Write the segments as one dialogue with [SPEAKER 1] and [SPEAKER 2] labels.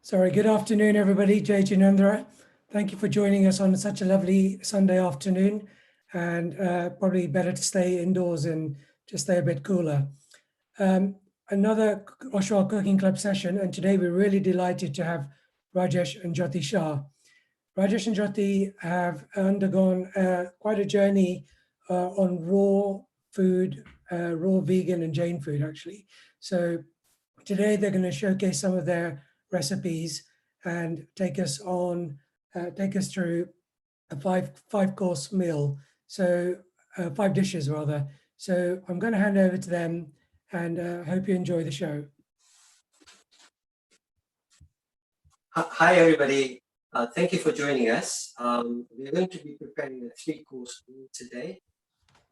[SPEAKER 1] Sorry, good afternoon, everybody. Jay Jinendra. Thank you for joining us on such a lovely Sunday afternoon, and probably better to stay indoors and just stay a bit cooler. Another Oshwal Cooking Club session, and today we're really delighted to have Rajesh and Jyoti Shah. Rajesh and Jyoti have undergone quite a journey on raw food, raw vegan and Jain food, actually. So today they're going to showcase some of their recipes and take us through a five course meal. So 5 dishes rather. So I'm going to hand over to them and hope you enjoy the show.
[SPEAKER 2] Hi everybody, thank you for joining us. We're going to be preparing a 3-course meal today.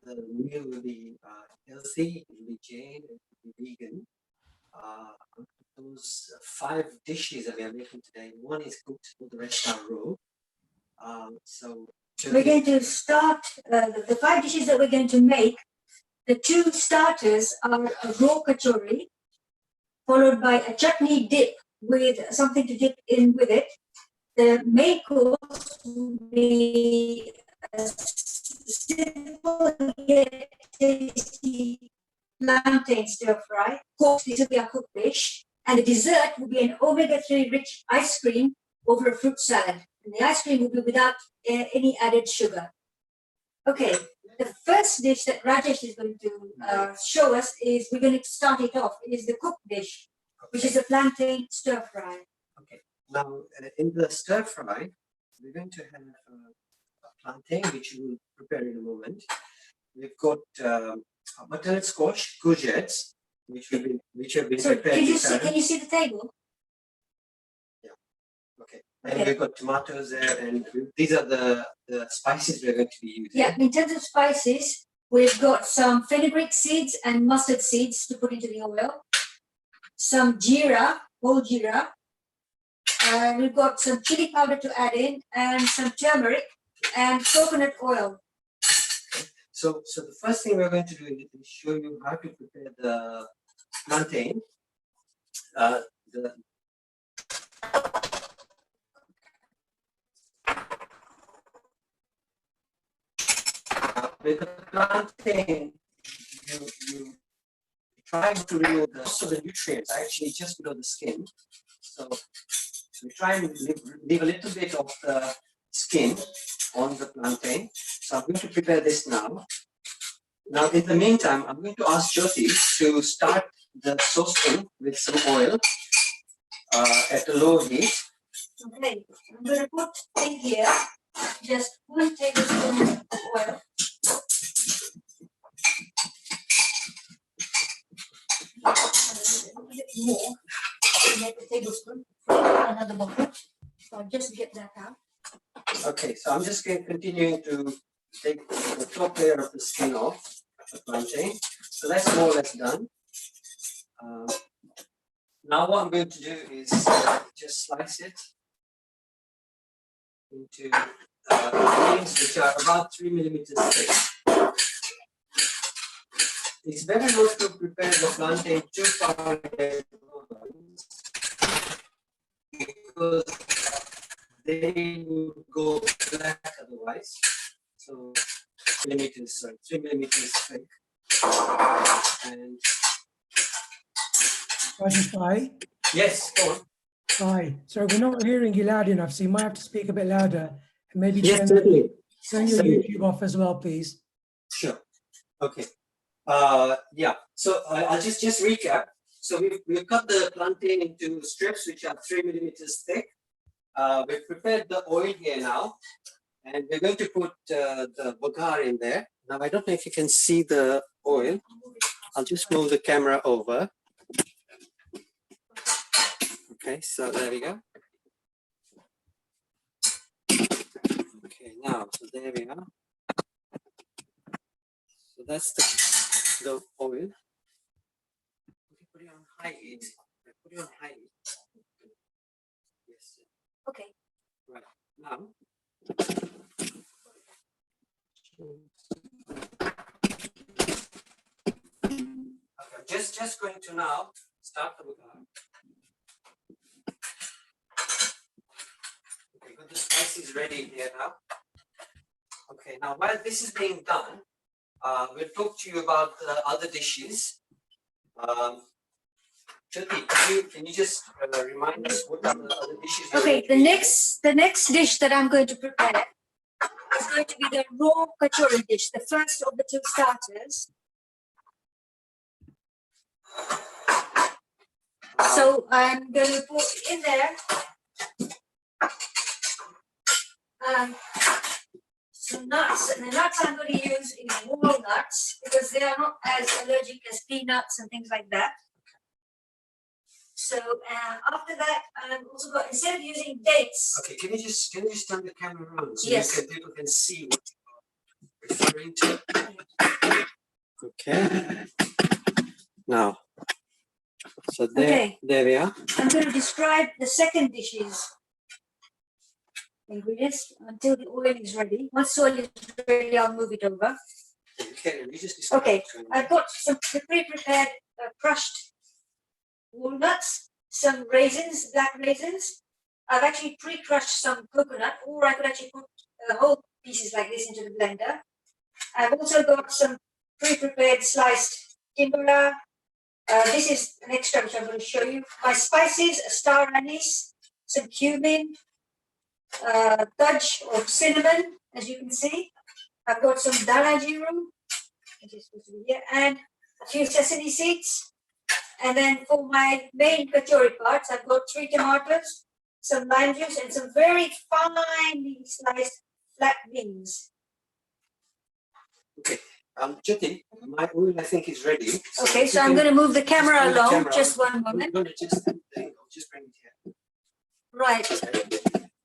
[SPEAKER 2] The meal will be healthy, it will be Jain, it will be vegan. Those 5 dishes that we are making today, one is cooked, the rest are raw. So
[SPEAKER 3] we're going to start the 5 dishes that we're going to make. The 2 starters are a raw kachori, followed by a chutney dip with something to dip in with it. The main course will be a simple yet tasty plantain stir fry. Cooked, this will be a cooked dish. And the dessert will be an omega-3 rich ice cream over a fruit salad. And the ice cream will be without any added sugar. Okay, the first dish that Rajesh is going to show us is, we're going to start it off, is the cooked dish, which is a plantain stir fry.
[SPEAKER 2] Okay, now in the stir fry, we're going to have a plantain, which we will prepare in a moment. We've got butternut squash, courgettes, which have been
[SPEAKER 3] So
[SPEAKER 2] prepared.
[SPEAKER 3] Can you see the table?
[SPEAKER 2] Yeah. Okay. And we've got tomatoes there, and these are the spices we're going to be using.
[SPEAKER 3] Yeah. In terms of spices, we've got some fenugreek seeds and mustard seeds to put into the oil. Some jeera, whole jeera. We've got some chili powder to add in, and some turmeric and coconut oil.
[SPEAKER 2] So the first thing we're going to do is show you how to prepare the plantain. With the plantain, you try to remove the nutrients actually just below the skin. So we try and leave a little bit of the skin on the plantain. So I'm going to prepare this now. Now, in the meantime, I'm going to ask Jyoti to start the saucepan with some oil at a low heat.
[SPEAKER 3] Okay, I'm going to put in here just 1 tablespoon of oil. A little bit more. Make a tablespoon. Another bottle. So I'll just get that out.
[SPEAKER 2] Okay, so I'm just continuing to take the top layer of the skin off the plantain. So that's more or less done. Now what I'm going to do is just slice it into rings which are about 3 millimeters thick. It's better not to prepare the plantain too far in advance because they will go black otherwise. So 3 millimeters thick. And
[SPEAKER 1] Rajesh, hi.
[SPEAKER 2] yes, go on.
[SPEAKER 1] Hi. Sorry, we're not hearing you loud enough, so you might have to speak a bit louder. And maybe
[SPEAKER 2] Yes,
[SPEAKER 1] turn your
[SPEAKER 2] certainly.
[SPEAKER 1] YouTube off as well, please.
[SPEAKER 2] Sure. Okay. Yeah. So I'll just recap. So we've cut the plantain into strips which are 3 millimeters thick. We've prepared the oil here now, and we're going to put the bagar in there. Now I don't know if you can see the oil. I'll just move the camera over. Okay, so there we go. Okay, now so there we are. So that's the oil. Okay, put it on high heat. Put it on high heat. Yes.
[SPEAKER 3] Okay.
[SPEAKER 2] Right. Now. Okay, just going to now start the bagar. rice is ready here now. Okay, now while this is being done, we'll talk to you about the other dishes. Chayote, can you just remind us what are the other dishes?
[SPEAKER 3] Okay, the next dish that I'm going to prepare is going to be the raw kachori dish, the first of the two starters. So I'm going to put in there some nuts, and the nuts I'm going to use is walnuts because they are not as allergic as peanuts and things like that. So after that, I'm also going, instead of using dates.
[SPEAKER 2] Okay, can you just turn the camera around so
[SPEAKER 3] Yes.
[SPEAKER 2] people can see what you're referring to? Okay. Now, so there we are.
[SPEAKER 3] I'm going to describe the second dish's ingredients until the oil is ready. Once the oil is ready, I'll move it over.
[SPEAKER 2] Okay, you just describe.
[SPEAKER 3] Okay, I've got some pre-prepared crushed walnuts, some raisins, black raisins. I've actually pre-crushed some coconut, or I could actually put whole pieces like this into the blender. I've also got some pre-prepared sliced timbura. This is an extra which I'm going to show you. My spices, a star anise, some cumin, touch of cinnamon, as you can see. I've got some dana jiru, which is supposed to be here, and a few sesame seeds. And then for my main kachori parts, I've got 3 tomatoes, some lime juice, and some very finely sliced flat beans.
[SPEAKER 2] Okay, Chayote, my oil I think is ready.
[SPEAKER 3] Okay, so I'm going to move the camera along. Just one moment.
[SPEAKER 2] Just bring it here.
[SPEAKER 3] Right.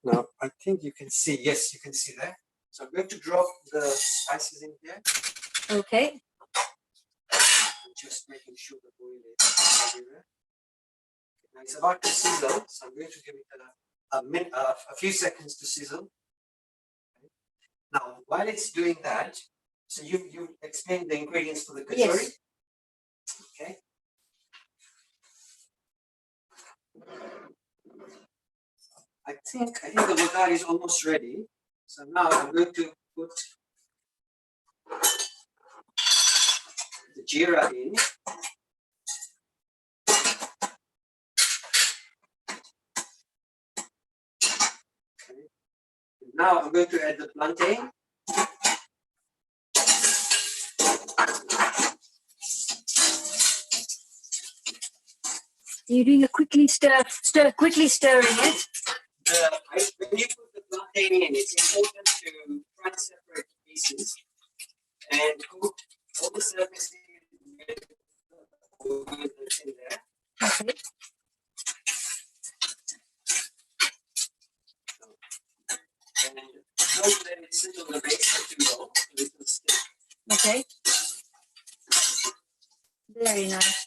[SPEAKER 2] Now I think you can see. Yes, you can see that. So I'm going to drop the spices in here.
[SPEAKER 3] Okay.
[SPEAKER 2] Just making sure the oil is everywhere. Now it's about to sizzle, so I'm going to give it a few seconds to sizzle. Now, while it's doing that, so you explained the ingredients for the kachori.
[SPEAKER 3] Yes.
[SPEAKER 2] Okay. I think the bagar is almost ready. So now I'm going to put the jeera in. Okay. Now I'm going to add the plantain.
[SPEAKER 3] You're doing a quickly quickly stirring it.
[SPEAKER 2] When you put the plantain in, it's important to try to separate the pieces and cook all the surfaces with that's in there.
[SPEAKER 3] Okay.
[SPEAKER 2] And don't let it sit on the base for too long, so it will stick.
[SPEAKER 3] Okay. Very nice.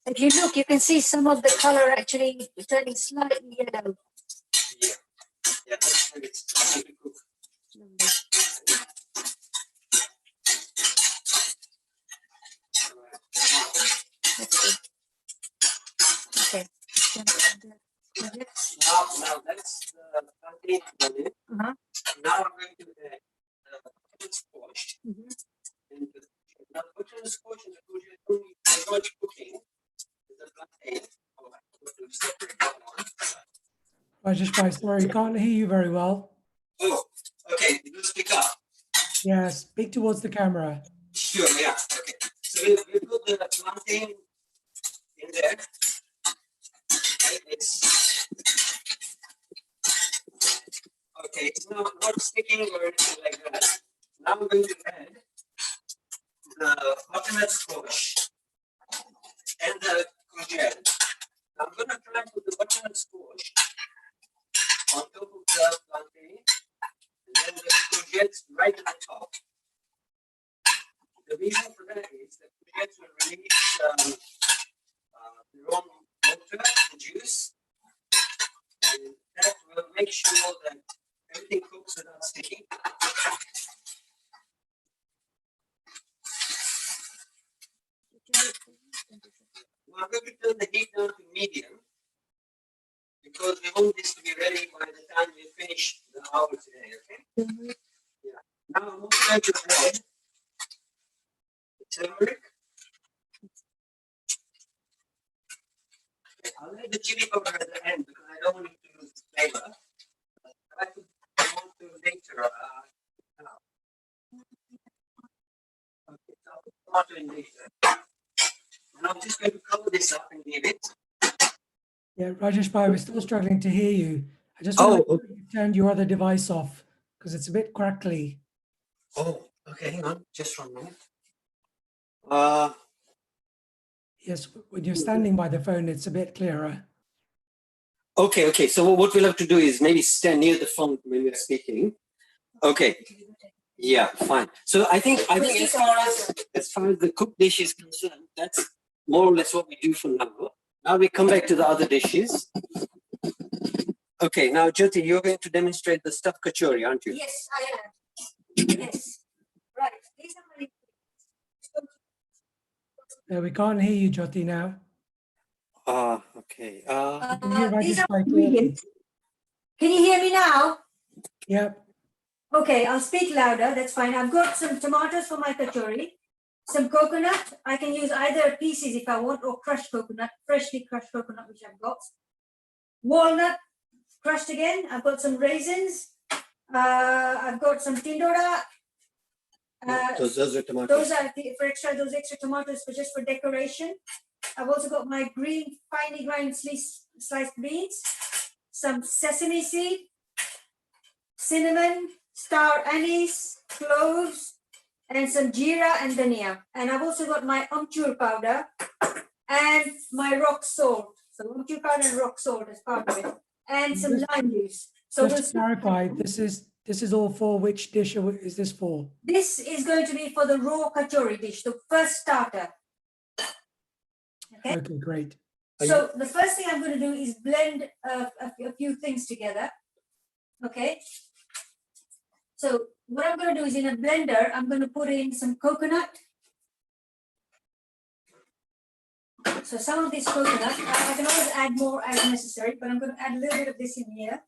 [SPEAKER 3] If you look, you can see some of the color actually turning slightly yellow.
[SPEAKER 2] Yeah, that's when it's time to cook.
[SPEAKER 3] That's good. Okay.
[SPEAKER 2] Now that's the plantain on it.
[SPEAKER 3] Uh-huh.
[SPEAKER 2] Now I'm going to add the squash.
[SPEAKER 3] Mm-hmm.
[SPEAKER 2] And now put in the squash and the courgette only as much cooking as the plantain. Oh, I have to separate that one.
[SPEAKER 1] Rajesh Bhai, sorry, can't hear you very well.
[SPEAKER 2] Oh, okay, you speak up.
[SPEAKER 1] Yeah, speak towards the camera.
[SPEAKER 2] Sure, yeah, okay. So we put the plantain in there. Okay, it's not sticking or anything like that. Now I'm going to add the butternut squash and the courgette. I'm going to try and put the butternut squash on top of the plantain and then the courgette right at the top. The reason for that is that courgette will release their own water, the juice, and that will make sure that everything cooks without sticking. Now I'm going to turn the heat down to medium because we want this to be ready by the time we finish the hour today, okay? Yeah. Now I'm also going to add the turmeric. I'll add the chili powder at the end because I don't want it to lose the flavor. I want to later. Okay, so I'll put tomato in later. And I'm just going to cover this up and leave it.
[SPEAKER 1] Yeah, Rajesh Bhai, we're still struggling to hear you. I just want to turn your other device off because it's a bit crackly.
[SPEAKER 2] Oh, okay, hang on, just 1 minute.
[SPEAKER 1] Yes, when you're standing by the phone, it's a bit clearer.
[SPEAKER 2] Okay. So what we'll have to do is maybe stand near the phone when we're speaking. Okay. Yeah, fine. So I think as far as the cooked dish is concerned, that's more or less what we do for now. Now we come back to the other dishes. Okay, now Jyoti, you're going to demonstrate the stuffed kachori, aren't you?
[SPEAKER 3] Yes, I am. Yes. Right. These are my
[SPEAKER 1] We can't hear you, Jyoti, now.
[SPEAKER 2] Okay.
[SPEAKER 1] Can you hear
[SPEAKER 3] these
[SPEAKER 1] Rajesh
[SPEAKER 3] are
[SPEAKER 1] Bhai clearly?
[SPEAKER 3] ingredients. Can you hear me now?
[SPEAKER 1] Yep.
[SPEAKER 3] Okay, I'll speak louder. That's fine. I've got some tomatoes for my kachori, some coconut. I can use either pieces if I want, or crushed coconut, freshly crushed coconut, which I've got. Walnut, crushed again. I've got some raisins. I've got some tindora.
[SPEAKER 2] Those are tomatoes.
[SPEAKER 3] Those are those extra tomatoes for just for decoration. I've also got my green, finely ground sliced beans, some sesame seed, cinnamon, star anise, cloves, and some jeera and dhania. And I've also got my amchur powder and my rock salt. So amchur powder and rock salt as part of it, and some lime juice. So
[SPEAKER 1] Just to clarify, this is all for which dish is this for?
[SPEAKER 3] this is going to be for the raw kachori dish, the first starter. Okay,
[SPEAKER 1] great.
[SPEAKER 3] so the first thing I'm going to do is blend a few things together. Okay, so what I'm going to do is in a blender, I'm going to put in some coconut. So some of this coconut, I can always add more as necessary, but I'm going to add a little bit of this in here.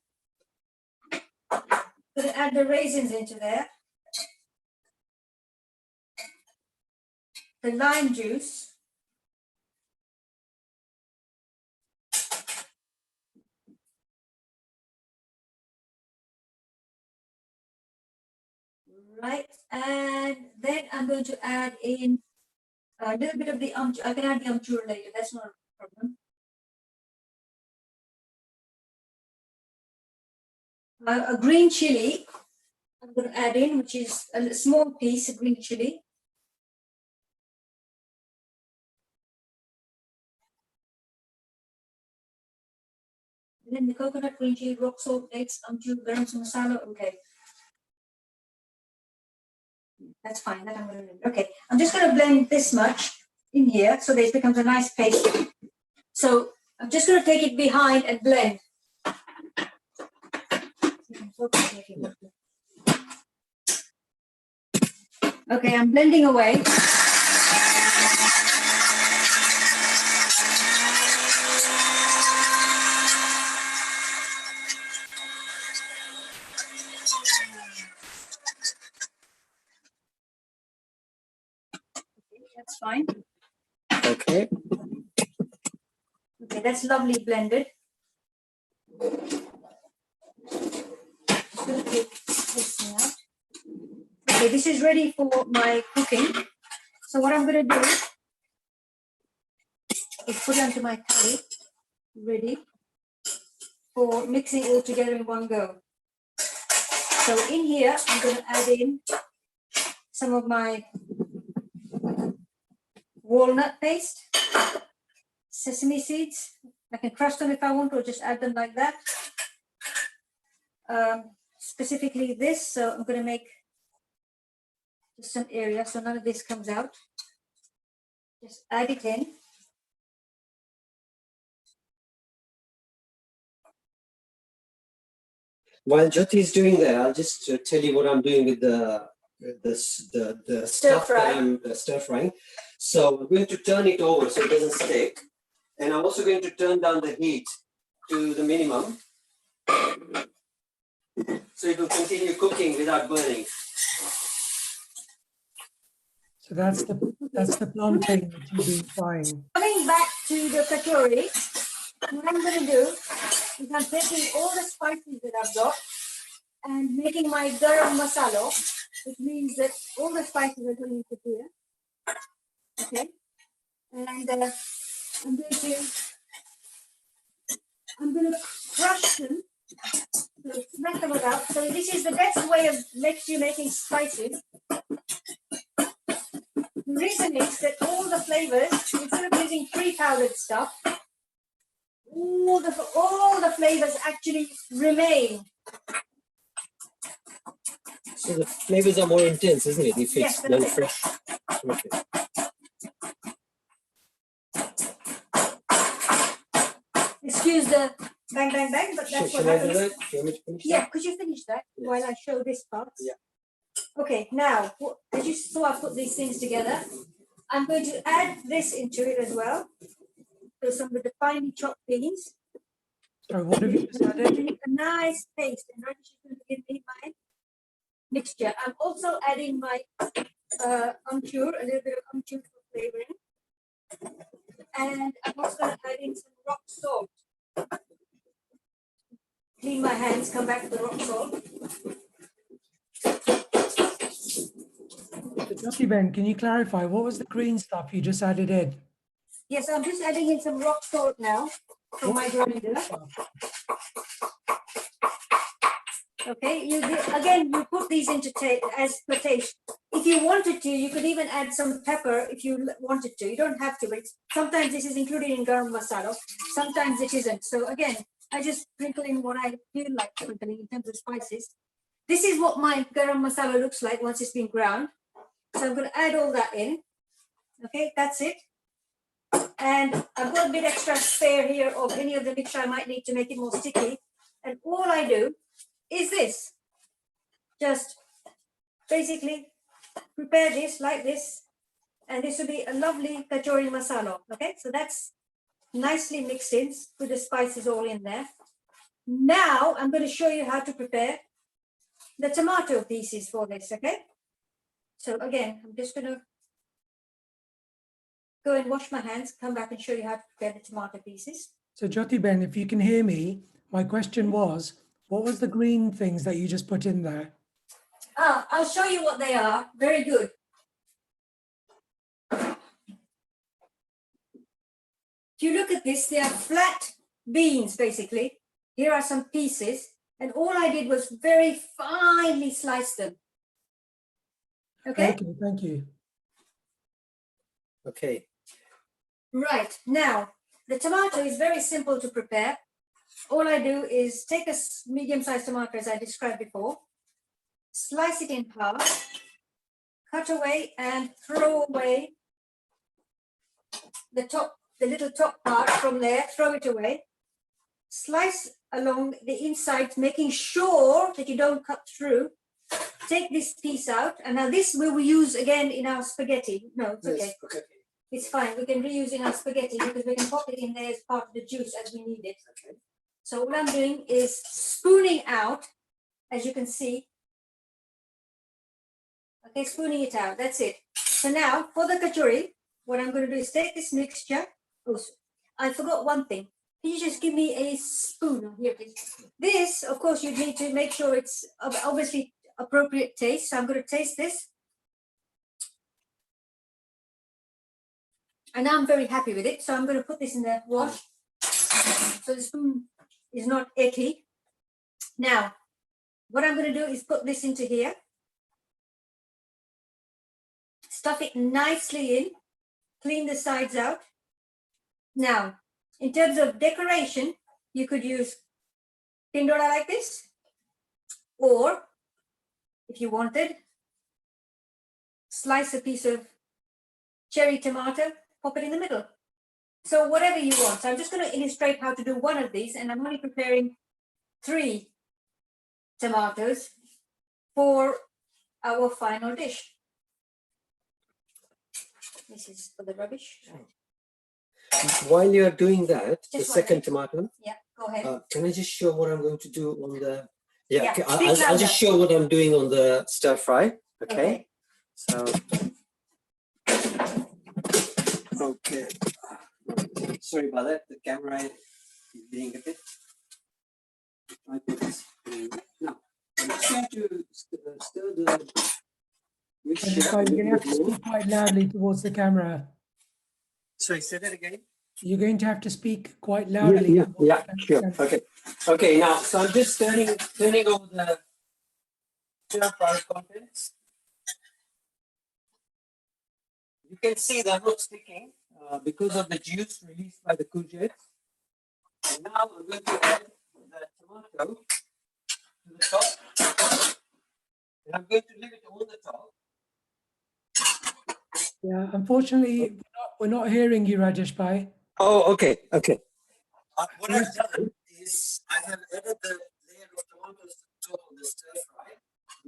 [SPEAKER 3] I'm going to add the raisins into there. The lime juice. Right, and then I'm going to add in a little bit of the amchur. I can add the amchur later, that's not a problem. A green chili, I'm going to add in, which is a small piece of green chili. And then the coconut, green chili, rock salt, dates, amchur, garam masala. Okay. That's fine, that I'm going to do. Okay, I'm just going to blend this much in here so that it becomes a nice paste. So I'm just going to take it behind and blend. Okay, I'm blending away. That's fine.
[SPEAKER 2] Okay.
[SPEAKER 3] Okay, that's lovely blended. Okay, this is ready for my cooking. So what I'm going to do is put it onto my curry, ready for mixing all together in one go. So in here, I'm going to add in some of my walnut paste, sesame seeds. I can crush them if I want, or just add them like that. Specifically this, so I'm going to make just some area so none of this comes out. Just add it in.
[SPEAKER 2] While Jyoti is doing that, I'll just tell you what I'm doing with the stuff that I'm stir frying. So I'm going to turn it over so it doesn't stick, and I'm also going to turn down the heat to the minimum. So it will continue cooking without burning.
[SPEAKER 1] So that's the plantain that you've been frying.
[SPEAKER 3] Coming back to the kachori, what I'm going to do is I'm taking all the spices that I've got and making my garam masala, which means that all the spices are going into here. Okay, and I'm going to crush them, so smack them about. So this is the best way of making spices. The reason is that all the flavors, instead of using pre-powdered stuff, all the flavors actually remain.
[SPEAKER 2] So the flavors are more intense, isn't it? If
[SPEAKER 3] Yes,
[SPEAKER 2] it's done fresh. Okay.
[SPEAKER 3] Excuse the bang, bang, bang, but that's what
[SPEAKER 2] Shall I do
[SPEAKER 3] happens.
[SPEAKER 2] that? Do you want me to finish
[SPEAKER 3] Yeah,
[SPEAKER 2] that?
[SPEAKER 3] could you finish that
[SPEAKER 2] Yes.
[SPEAKER 3] while I show this part?
[SPEAKER 2] Yeah.
[SPEAKER 3] Okay, now, as you saw, I put these things together. I'm going to add this into it as well. So some of the finely chopped beans.
[SPEAKER 1] So what have you just added?
[SPEAKER 3] A nice paste, and Rajesh is going to give me my mixture. I'm also adding my amchur, a little bit of amchur for flavoring. And I'm also adding some rock salt. Clean my hands, come back to the rock salt.
[SPEAKER 1] So Jyoti Ben, can you clarify what was the green stuff you just added in?
[SPEAKER 3] Yes, I'm just adding in some rock salt now from my grinder. Okay, you put these into as per taste. If you wanted to, you could even add some pepper if you wanted to. You don't have to, but sometimes this is included in garam masala. Sometimes it isn't. So again, I just sprinkle in what I feel like sprinkling in terms of spices. This is what my garam masala looks like once it's been ground. So I'm going to add all that in. Okay, that's it. And I've got a bit extra spare here of any of the mixture I might need to make it more sticky. And all I do is this. Just basically prepare this like this, and this will be a lovely kachori masala. Okay, so that's nicely mixed in with the spices all in there. Now I'm going to show you how to prepare the tomato pieces for this. Okay, so again, I'm just going to go and wash my hands, come back and show you how to prepare the tomato pieces.
[SPEAKER 1] So Jyoti Ben, if you can hear me, my question was, what was the green things that you just put in there?
[SPEAKER 3] I'll show you what they are. Very good. If you look at this, they are flat beans, basically. Here are some pieces, and all I did was very finely slice them. Okay?
[SPEAKER 1] Okay, thank you.
[SPEAKER 2] Okay.
[SPEAKER 3] Right, now, the tomato is very simple to prepare. All I do is take a medium-sized tomato, as I described before, slice it in half, cut away and throw away the little top part from there, throw it away. Slice along the inside, making sure that you don't cut through. Take this piece out, and now this we will use again in our spaghetti. No, it's okay.
[SPEAKER 2] Okay.
[SPEAKER 3] It's fine. We can reuse in our spaghetti because we can pop it in there as part of the juice as we need it.
[SPEAKER 2] Okay.
[SPEAKER 3] So what I'm doing is spooning out, as you can see. Okay, spooning it out. That's it. So now for the kachori, what I'm going to do is take this mixture. Oh, I forgot one thing. Can you just give me a spoon? Here, please. This, of course, you need to make sure it's obviously appropriate taste. So I'm going to taste this. And I'm very happy with it. So I'm going to put this in the wash. So the spoon is not icky. Now, what I'm going to do is put this into here. Stuff it nicely in. Clean the sides out. Now, in terms of decoration, you could use pindola like this. Or, if you wanted, slice a piece of cherry tomato, pop it in the middle. So whatever you want. So I'm just going to illustrate how to do one of these, and I'm only preparing 3 tomatoes for our final dish. This is for the rubbish.
[SPEAKER 2] while you're doing that, the
[SPEAKER 3] Just
[SPEAKER 2] second
[SPEAKER 3] wait.
[SPEAKER 2] tomato,
[SPEAKER 3] Yeah, go ahead.
[SPEAKER 2] can I just show what I'm going to do on the? Yeah,
[SPEAKER 3] Yeah,
[SPEAKER 2] okay,
[SPEAKER 3] speak
[SPEAKER 2] I'll
[SPEAKER 3] louder.
[SPEAKER 2] just show what I'm doing on the stir fry. Okay. So. Okay. Sorry about that. The camera is being a bit. I put this. Now, I'm trying to stir the mixture
[SPEAKER 1] Rajeshbhai,
[SPEAKER 2] a
[SPEAKER 1] you're going to
[SPEAKER 2] little
[SPEAKER 1] have to
[SPEAKER 2] bit more.
[SPEAKER 1] speak quite loudly towards the camera.
[SPEAKER 2] Sorry, say that again.
[SPEAKER 1] You're going to have to speak quite loudly.
[SPEAKER 2] Yeah,
[SPEAKER 1] towards the
[SPEAKER 2] sure.
[SPEAKER 1] camera.
[SPEAKER 2] Okay. Okay, now, so I'm just turning over the stir fry contents. You can see they're not sticking because of the juice released by the courgettes. And now I'm going to add the tomato to the top. And I'm going to leave it on the top.
[SPEAKER 1] Yeah, unfortunately, we're not hearing you, Rajeshbhai.
[SPEAKER 2] Oh, okay, okay. What I've done is I have added the layer of tomatoes to the top of the stir fry.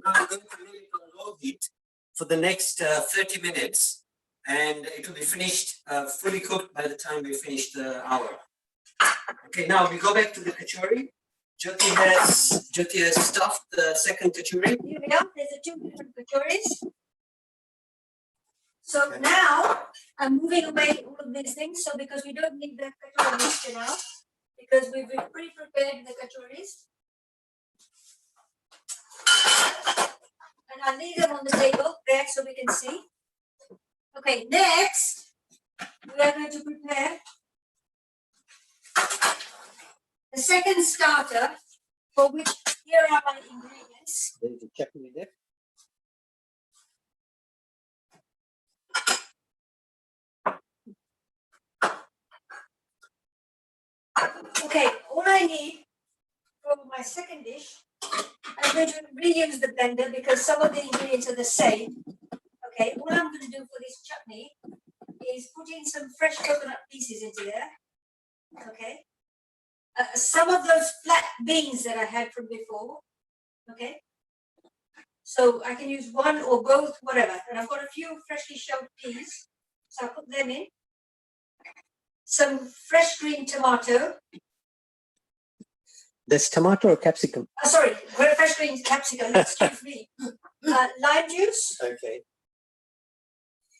[SPEAKER 2] Now I'm going to leave it on low heat for the next 30 minutes, and it will be finished, fully cooked by the time we finish the hour. Okay, now we go back to the kachori. Jyoti has stuffed the second kachori.
[SPEAKER 3] Here we are. There's the two different kachoris. So now I'm moving away all of these things. So because we don't need the kachori mixture now, because we've pre-prepared the kachoris. And I'll leave them on the table there so we can see. Okay, next we are going to prepare the second starter, for which here are my ingredients.
[SPEAKER 2] There's a chutney there.
[SPEAKER 3] Okay, all I need for my second dish, I'm going to reuse the blender because some of the ingredients are the same. Okay, all I'm going to do for this chutney is put in some fresh coconut pieces into there. Okay, some of those flat beans that I had from before. Okay, so I can use one or both, whatever. And I've got a few freshly shelled peas, so I'll put them in. Some fresh green tomato.
[SPEAKER 2] There's tomato or capsicum?
[SPEAKER 3] Sorry, fresh green capsicum, excuse me. Lime juice.
[SPEAKER 2] Okay.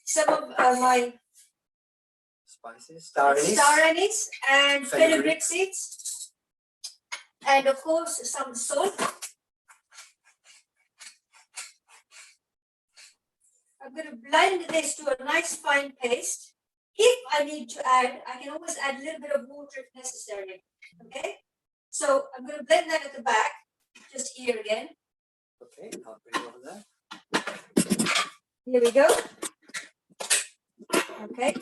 [SPEAKER 3] Some of my
[SPEAKER 2] Spices, star
[SPEAKER 3] anise and
[SPEAKER 2] fenugreek
[SPEAKER 3] fenugreek seeds. And of course, some salt. I'm going to blend this to a nice fine paste. If I need to add, I can always add a little bit of water if necessary. Okay? So I'm going to blend that at the back, just here again.
[SPEAKER 2] Okay, I'll bring over that.
[SPEAKER 3] Here we go. Okay.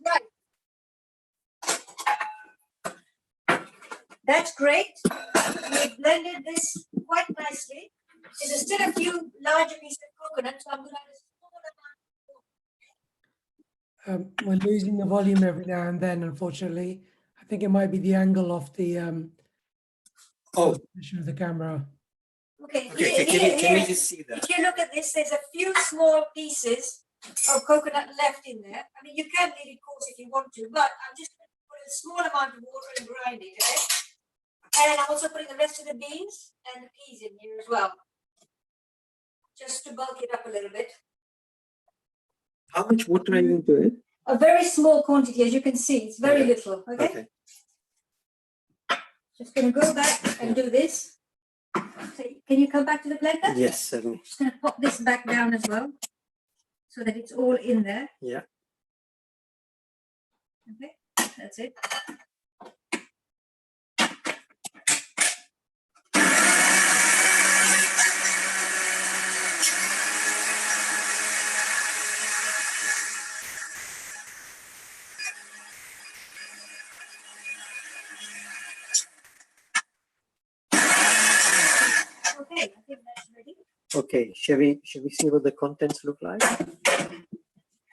[SPEAKER 3] Right. That's great. We've blended this quite nicely. There's still a few larger pieces of coconut, so I'm going to add a small amount.
[SPEAKER 1] We're losing the volume every now and then, unfortunately. I think it might be the angle of the position of the camera.
[SPEAKER 3] Okay,
[SPEAKER 2] Okay, can we just see that?
[SPEAKER 3] If you look at this, there's a few small pieces of coconut left in there. I mean, you can leave it coarse if you want to, but I'm just going to put a small amount of water and grind it, okay? And I'm also putting the rest of the beans and the peas in here as well, just to bulk it up a little bit.
[SPEAKER 2] How much water are you going to add?
[SPEAKER 3] A very small quantity, as you can see, it's very little, okay?
[SPEAKER 2] Okay.
[SPEAKER 3] Just going to go back and do this. So can you come back to the blender?
[SPEAKER 2] Yes, certainly.
[SPEAKER 3] Just going to pop this back down as well, so that it's all in there.
[SPEAKER 2] Yeah.
[SPEAKER 3] Okay, that's it.
[SPEAKER 2] Okay, shall we see what the contents look like?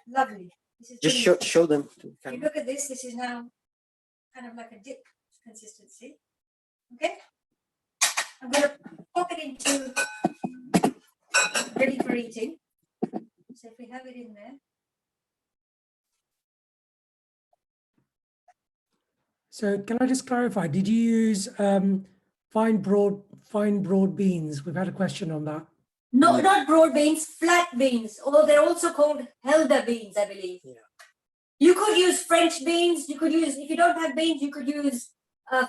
[SPEAKER 3] Lovely. This is
[SPEAKER 2] Just
[SPEAKER 3] brilliant.
[SPEAKER 2] show them to the
[SPEAKER 3] You
[SPEAKER 2] camera.
[SPEAKER 3] look at this. This is now kind of like a dip consistency. Okay. I'm going to pop it into ready for eating. So if we have it in there.
[SPEAKER 1] So can I just clarify, did you use fine broad beans? We've had a question on that.
[SPEAKER 3] No, not broad beans, flat beans, or they're also called helder beans, I believe.
[SPEAKER 2] Yeah.
[SPEAKER 3] You could use French beans. You could use, if you don't have beans, you could use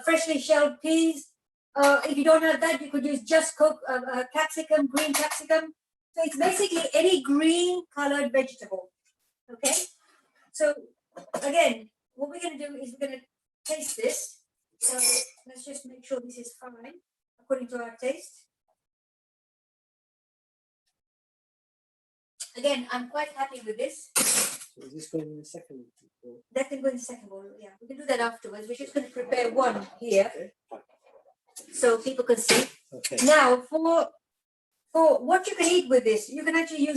[SPEAKER 3] freshly shelled peas. If you don't have that, you could use just capsicum, green capsicum. So it's basically any green colored vegetable. Okay. So again, what we're going to do is we're going to taste this. So let's just make sure this is fine according to our taste. Again, I'm quite happy with this.
[SPEAKER 2] So is this going in the second bowl?
[SPEAKER 3] That can go in the second bowl. Yeah, we can do that afterwards. We're just going to prepare one here so people can see.
[SPEAKER 2] Okay.
[SPEAKER 3] Now, for what you can eat with this, you can actually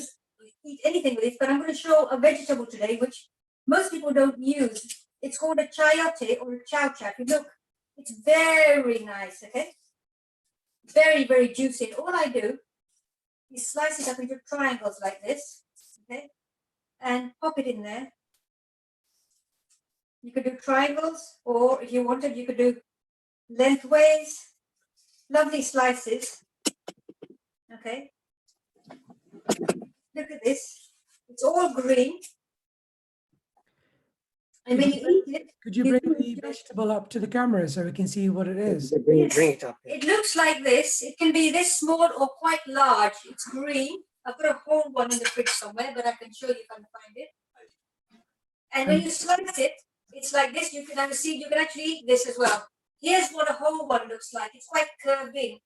[SPEAKER 3] eat anything with it. But I'm going to show a vegetable today, which most people don't use. It's called a chayote or a chow chow. If you look, it's very nice. Okay, very, very juicy. And all I do is slice it up into triangles like this. Okay, and pop it in there. You could do triangles, or if you wanted, you could do lengthways. Lovely slices. Okay. Look at this. It's all green. And when you eat it,
[SPEAKER 1] Could you bring the vegetable up to the camera so we can see what it is?
[SPEAKER 2] Bring it up.
[SPEAKER 3] it looks like this. It can be this small or quite large. It's green. I've got a whole one in the fridge somewhere, but I can show you if I can find it. And when you slice it, it's like this. You can have a seed. You can actually eat this as well. Here's what a whole one looks like. It's quite curved in.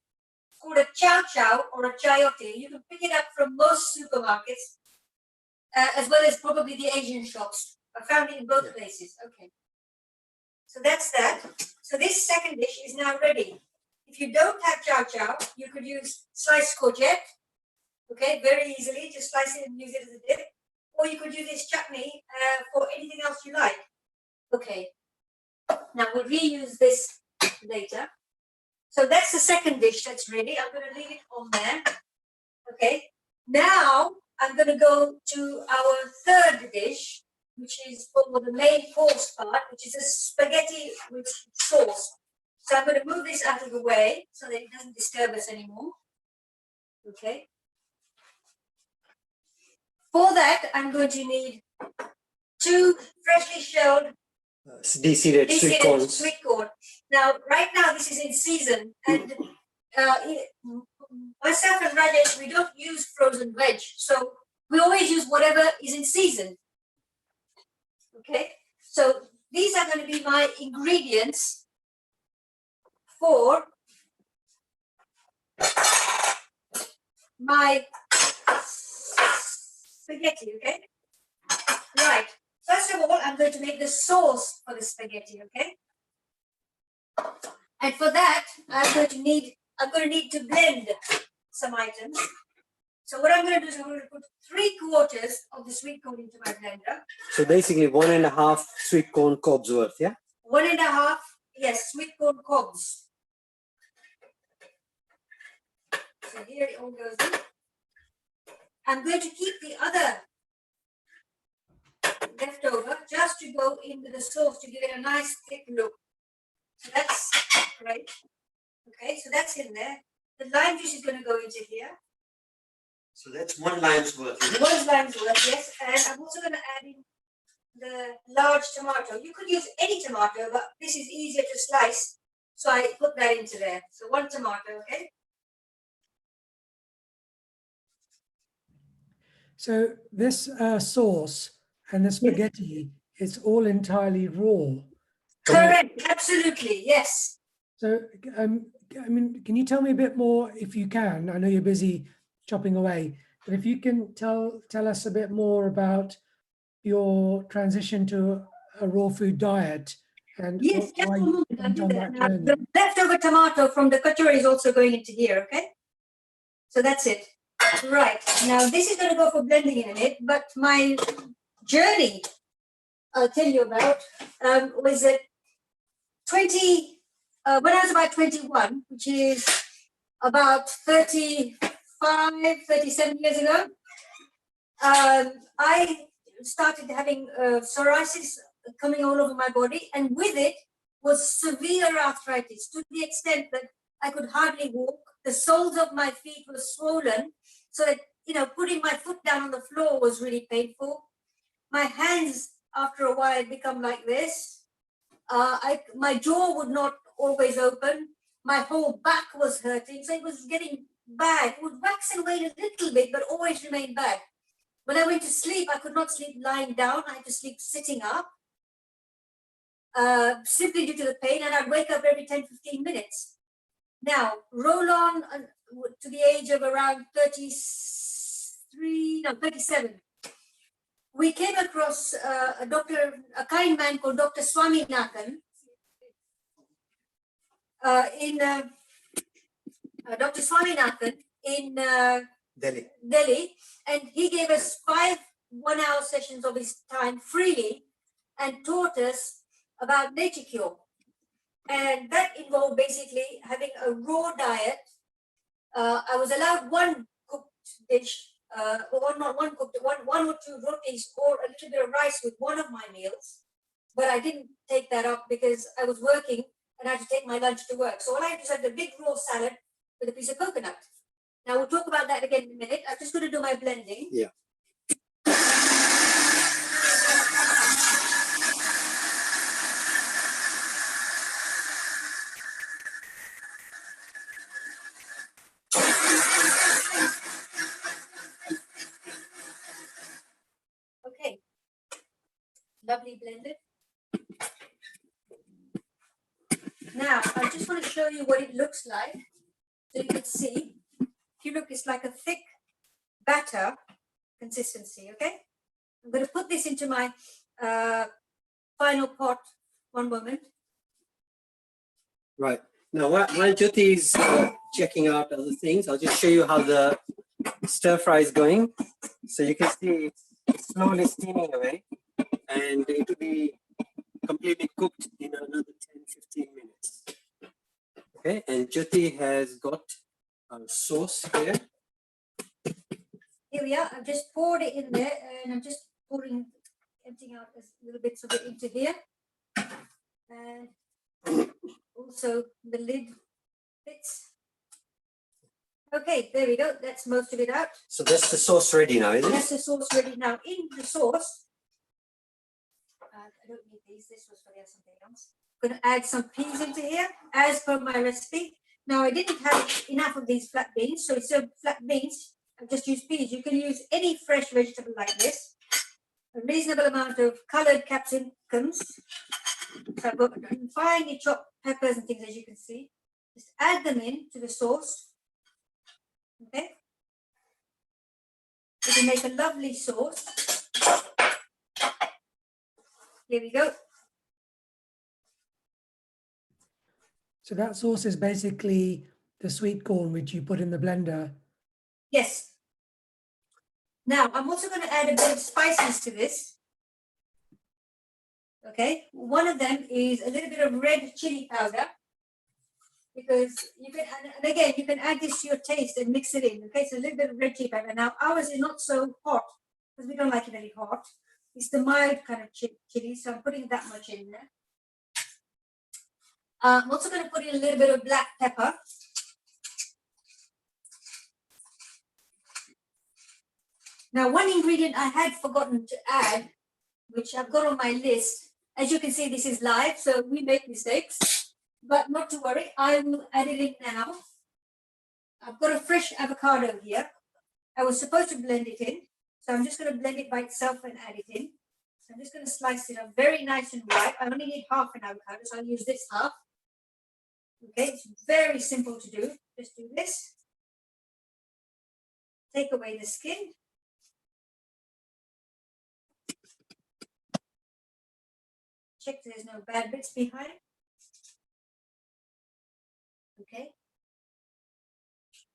[SPEAKER 3] It's called a chow chow or a chayote. You can pick it up from most supermarkets, as well as probably the Asian shops. I found it in both places. Okay. So that's that. So this second dish is now ready. If you don't have chow chow, you could use sliced courgette. Okay, very easily. Just slice it and use it as a dip. Or you could use this chutney for anything else you like. Okay. Now we'll reuse this later. So that's the second dish that's ready. I'm going to leave it on there. Okay. Now I'm going to go to our third dish, which is for the main course part, which is a spaghetti with sauce. So I'm going to move this out of the way so that it doesn't disturb us anymore. Okay. For that, I'm going to need 2 freshly shelled
[SPEAKER 2] De-seeded sweet corns.
[SPEAKER 3] sweet corn. Now, right now, this is in season, and myself and Rajesh, we don't use frozen veg, so we always use whatever is in season. Okay, so these are going to be my ingredients for my spaghetti. Okay, right. First of all, I'm going to make the sauce for the spaghetti, okay? And for that, I'm going to need to blend some items. So what I'm going to do is I'm going to put 3/4 of the sweet corn into my blender.
[SPEAKER 2] So basically 1.5 sweet corn cobs worth, yeah?
[SPEAKER 3] 1.5, yes, sweet corn cobs. So here it all goes in. I'm going to keep the other left over just to go into the sauce to give it a nice thick look. So that's great. Okay, so that's in there. The lime juice is going to go into here.
[SPEAKER 2] So that's 1 lime's worth.
[SPEAKER 3] 1 lime's worth, yes. And I'm also going to add in the large tomato. You could use any tomato, but this is easier to slice. So I put that into there. So 1 tomato, okay?
[SPEAKER 1] So this sauce and the spaghetti, it's all entirely raw.
[SPEAKER 3] Correct, absolutely, yes.
[SPEAKER 1] So, I mean, can you tell me a bit more, if you can? I know you're busy chopping away, but if you can tell us a bit more about your transition to a raw food diet and
[SPEAKER 3] Yes, just
[SPEAKER 1] why
[SPEAKER 3] a
[SPEAKER 1] you
[SPEAKER 3] moment, I'll
[SPEAKER 1] went
[SPEAKER 3] do
[SPEAKER 1] on
[SPEAKER 3] that.
[SPEAKER 1] that
[SPEAKER 3] Now,
[SPEAKER 1] journey.
[SPEAKER 3] the leftover tomato from the kachori is also going into here, okay? So that's it. Right, now this is going to go for blending in a minute, but my journey I'll tell you about was at 20, when I was about 21, which is about 35, 37 years ago. I started having psoriasis coming all over my body, and with it was severe arthritis to the extent that I could hardly walk. The soles of my feet were swollen, so that, you know, putting my foot down on the floor was really painful. My hands, after a while, had become like this. My jaw would not always open. My whole back was hurting, so it was getting bad. It would wax and wane a little bit, but always remain bad. When I went to sleep, I could not sleep lying down. I had to sleep sitting up, simply due to the pain, and I'd wake up every 10, 15 minutes. Now, roll on to the age of around 37. We came across a kind man called Dr. Swaminathan Dr. Swaminathan in Delhi, and he gave us 5 one-hour sessions of his time freely and taught us about nature cure. And that involved basically having a raw diet. I was allowed one cooked dish, or not one cooked, one or two rotis or a little bit of rice with one of my meals. But I didn't take that up because I was working and I had to take my lunch to work. So all I had to have the big raw salad with a piece of coconut. Now we'll talk about that again in a minute. I'm just going to do my blending.
[SPEAKER 2] Yeah.
[SPEAKER 3] Okay. Lovely blended. Now, I just want to show you what it looks like so you can see. If you look, it's like a thick batter consistency, okay? I'm going to put this into my final pot. One moment.
[SPEAKER 2] Right. Now, while Jyoti is checking out other things, I'll just show you how the stir fry is going. So you can see it's slowly steaming away, and it will be completely cooked in another 10-15 minutes. Okay, and Jyoti has got our sauce here.
[SPEAKER 3] Here we are. I've just poured it in there, and I'm just emptying out a little bits of it into here. And also the lid bits. Okay, there we go. That's most of it out.
[SPEAKER 2] So that's the sauce ready now, isn't it?
[SPEAKER 3] That's the sauce ready now. In the sauce, I don't need these. This was for something else. I'm going to add some peas into here as per my recipe. Now, I didn't have enough of these flat beans, so instead of flat beans, I've just used peas. You can use any fresh vegetable like this. A reasonable amount of colored capsicums. So I've got finely chopped peppers and things, as you can see. Just add them in to the sauce. Okay. You can make a lovely sauce. Here we go.
[SPEAKER 1] So that sauce is basically the sweet corn which you put in the blender.
[SPEAKER 3] Yes. Now, I'm also going to add a bit of spices to this. Okay. One of them is a little bit of red chili powder. Because you can, and again, you can add this to your taste and mix it in. Okay, so a little bit of red chili pepper. Now, ours is not so hot because we don't like it very hot. It's the mild kind of chili, so I'm putting that much in there. I'm also going to put in a little bit of black pepper. Now, one ingredient I had forgotten to add, which I've got on my list. As you can see, this is live, so we make mistakes, but not to worry. I will add it in now. I've got a fresh avocado here. I was supposed to blend it in, so I'm just going to blend it by itself and add it in. So I'm just going to slice it up very nice and ripe. I only need half an avocado, so I'll use this half. Okay, it's very simple to do. Just do this. Take away the skin. Check there's no bad bits behind. Okay.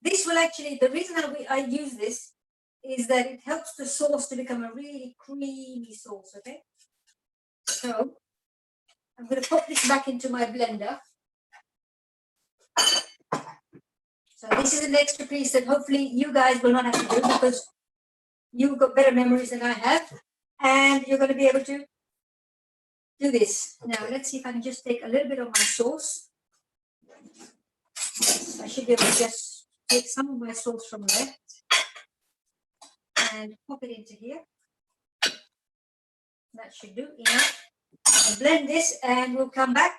[SPEAKER 3] This will actually, the reason I use this is that it helps the sauce to become a really creamy sauce, okay? So I'm going to pop this back into my blender. So this is an extra piece that hopefully you guys will not have to do because you've got better memories than I have, and you're going to be able to do this. Okay. Now let's see if I can just take a little bit of my sauce. Yes, I should be able to just take some of my sauce from there and pop it into here. That should do enough. I'll blend this and we'll come back.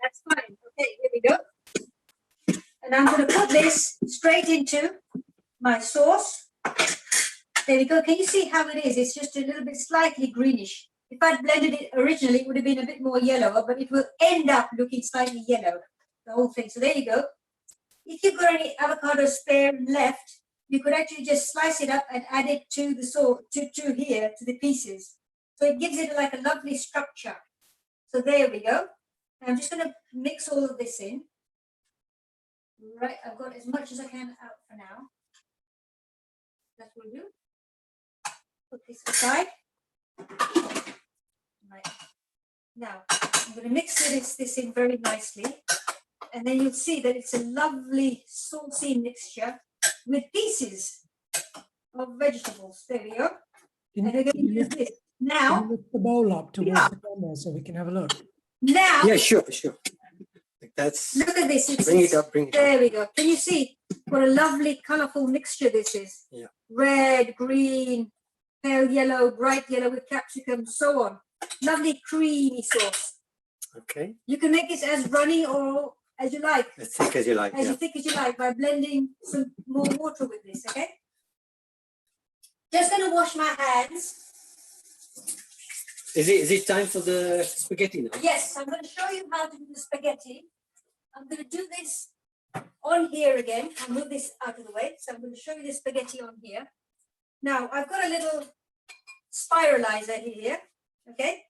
[SPEAKER 3] That's fine. Okay, here we go. And I'm going to put this straight into my sauce. There we go. Can you see how it is? It's just a little bit slightly greenish. If I'd blended it originally, it would have been a bit more yellow, but it will end up looking slightly yellow, the whole thing. So there you go. If you've got any avocado spare left, you could actually just slice it up and add it to the sauce, to here, to the pieces. So it gives it like a lovely structure. So there we go. I'm just going to mix all of this in. Right, I've got as much as I can out for now. That will do. Put this aside. Right. Now, I'm going to mix this in very nicely. And then you'll see that it's a lovely saucy mixture with pieces of vegetables. There we go. And we're going to use this. Now,
[SPEAKER 1] can you lift the bowl up towards the camera so we can have a look?
[SPEAKER 3] Now,
[SPEAKER 2] yeah, sure. That's,
[SPEAKER 3] look at this.
[SPEAKER 2] Bring it up.
[SPEAKER 3] There we go. Can you see what a lovely, colorful mixture this is?
[SPEAKER 2] Yeah.
[SPEAKER 3] Red, green, pale yellow, bright yellow with capsicum, so on. Lovely, creamy sauce.
[SPEAKER 2] Okay.
[SPEAKER 3] You can make this as runny or as you like.
[SPEAKER 2] As thick as you like.
[SPEAKER 3] As thick as you like by blending some more water with this, okay? Just going to wash my hands.
[SPEAKER 2] Is it time for the spaghetti now?
[SPEAKER 3] Yes, I'm going to show you how to do the spaghetti. I'm going to do this on here again. I'll move this out of the way. So I'm going to show you the spaghetti on here. Now, I've got a little spiralizer here, okay?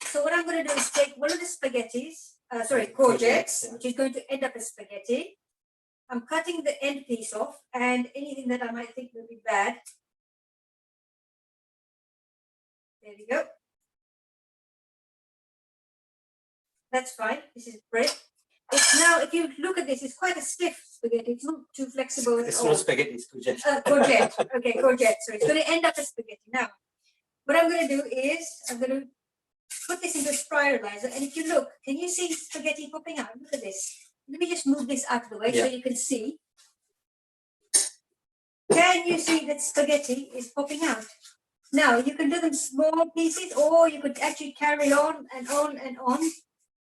[SPEAKER 3] So what I'm going to do is take one of the spaghettis, courgettes, which is going to end up as spaghetti. I'm cutting the end piece off and anything that I might think will be bad. There we go. That's fine. This is bread. It's now, if you look at this, it's quite a stiff spaghetti. It's not too flexible at all.
[SPEAKER 2] It's not spaghetti, it's courgette.
[SPEAKER 3] Courgette. Okay, courgette. So it's going to end up as spaghetti. Now, what I'm going to do is I'm going to put this into a spiralizer. And if you look, can you see spaghetti popping out? Look at this. Let me just move this out of the way so you can see. Can you see that spaghetti is popping out? Now, you can do them small pieces, or you could actually carry on and on and on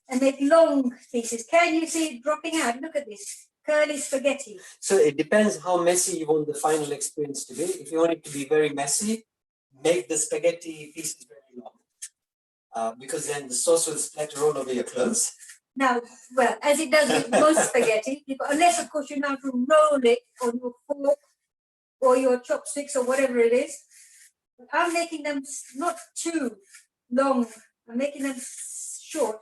[SPEAKER 3] and make long pieces. Can you see it dropping out? Look at this, curly spaghetti.
[SPEAKER 2] So it depends how messy you want the final experience to be. If you want it to be very messy, make the spaghetti pieces very long. Because then the sauce will splatter all over your clothes.
[SPEAKER 3] Now, well, as it does with most spaghetti, unless of course you know how to roll it on your fork or your chopsticks or whatever it is. But I'm making them not too long. I'm making them short.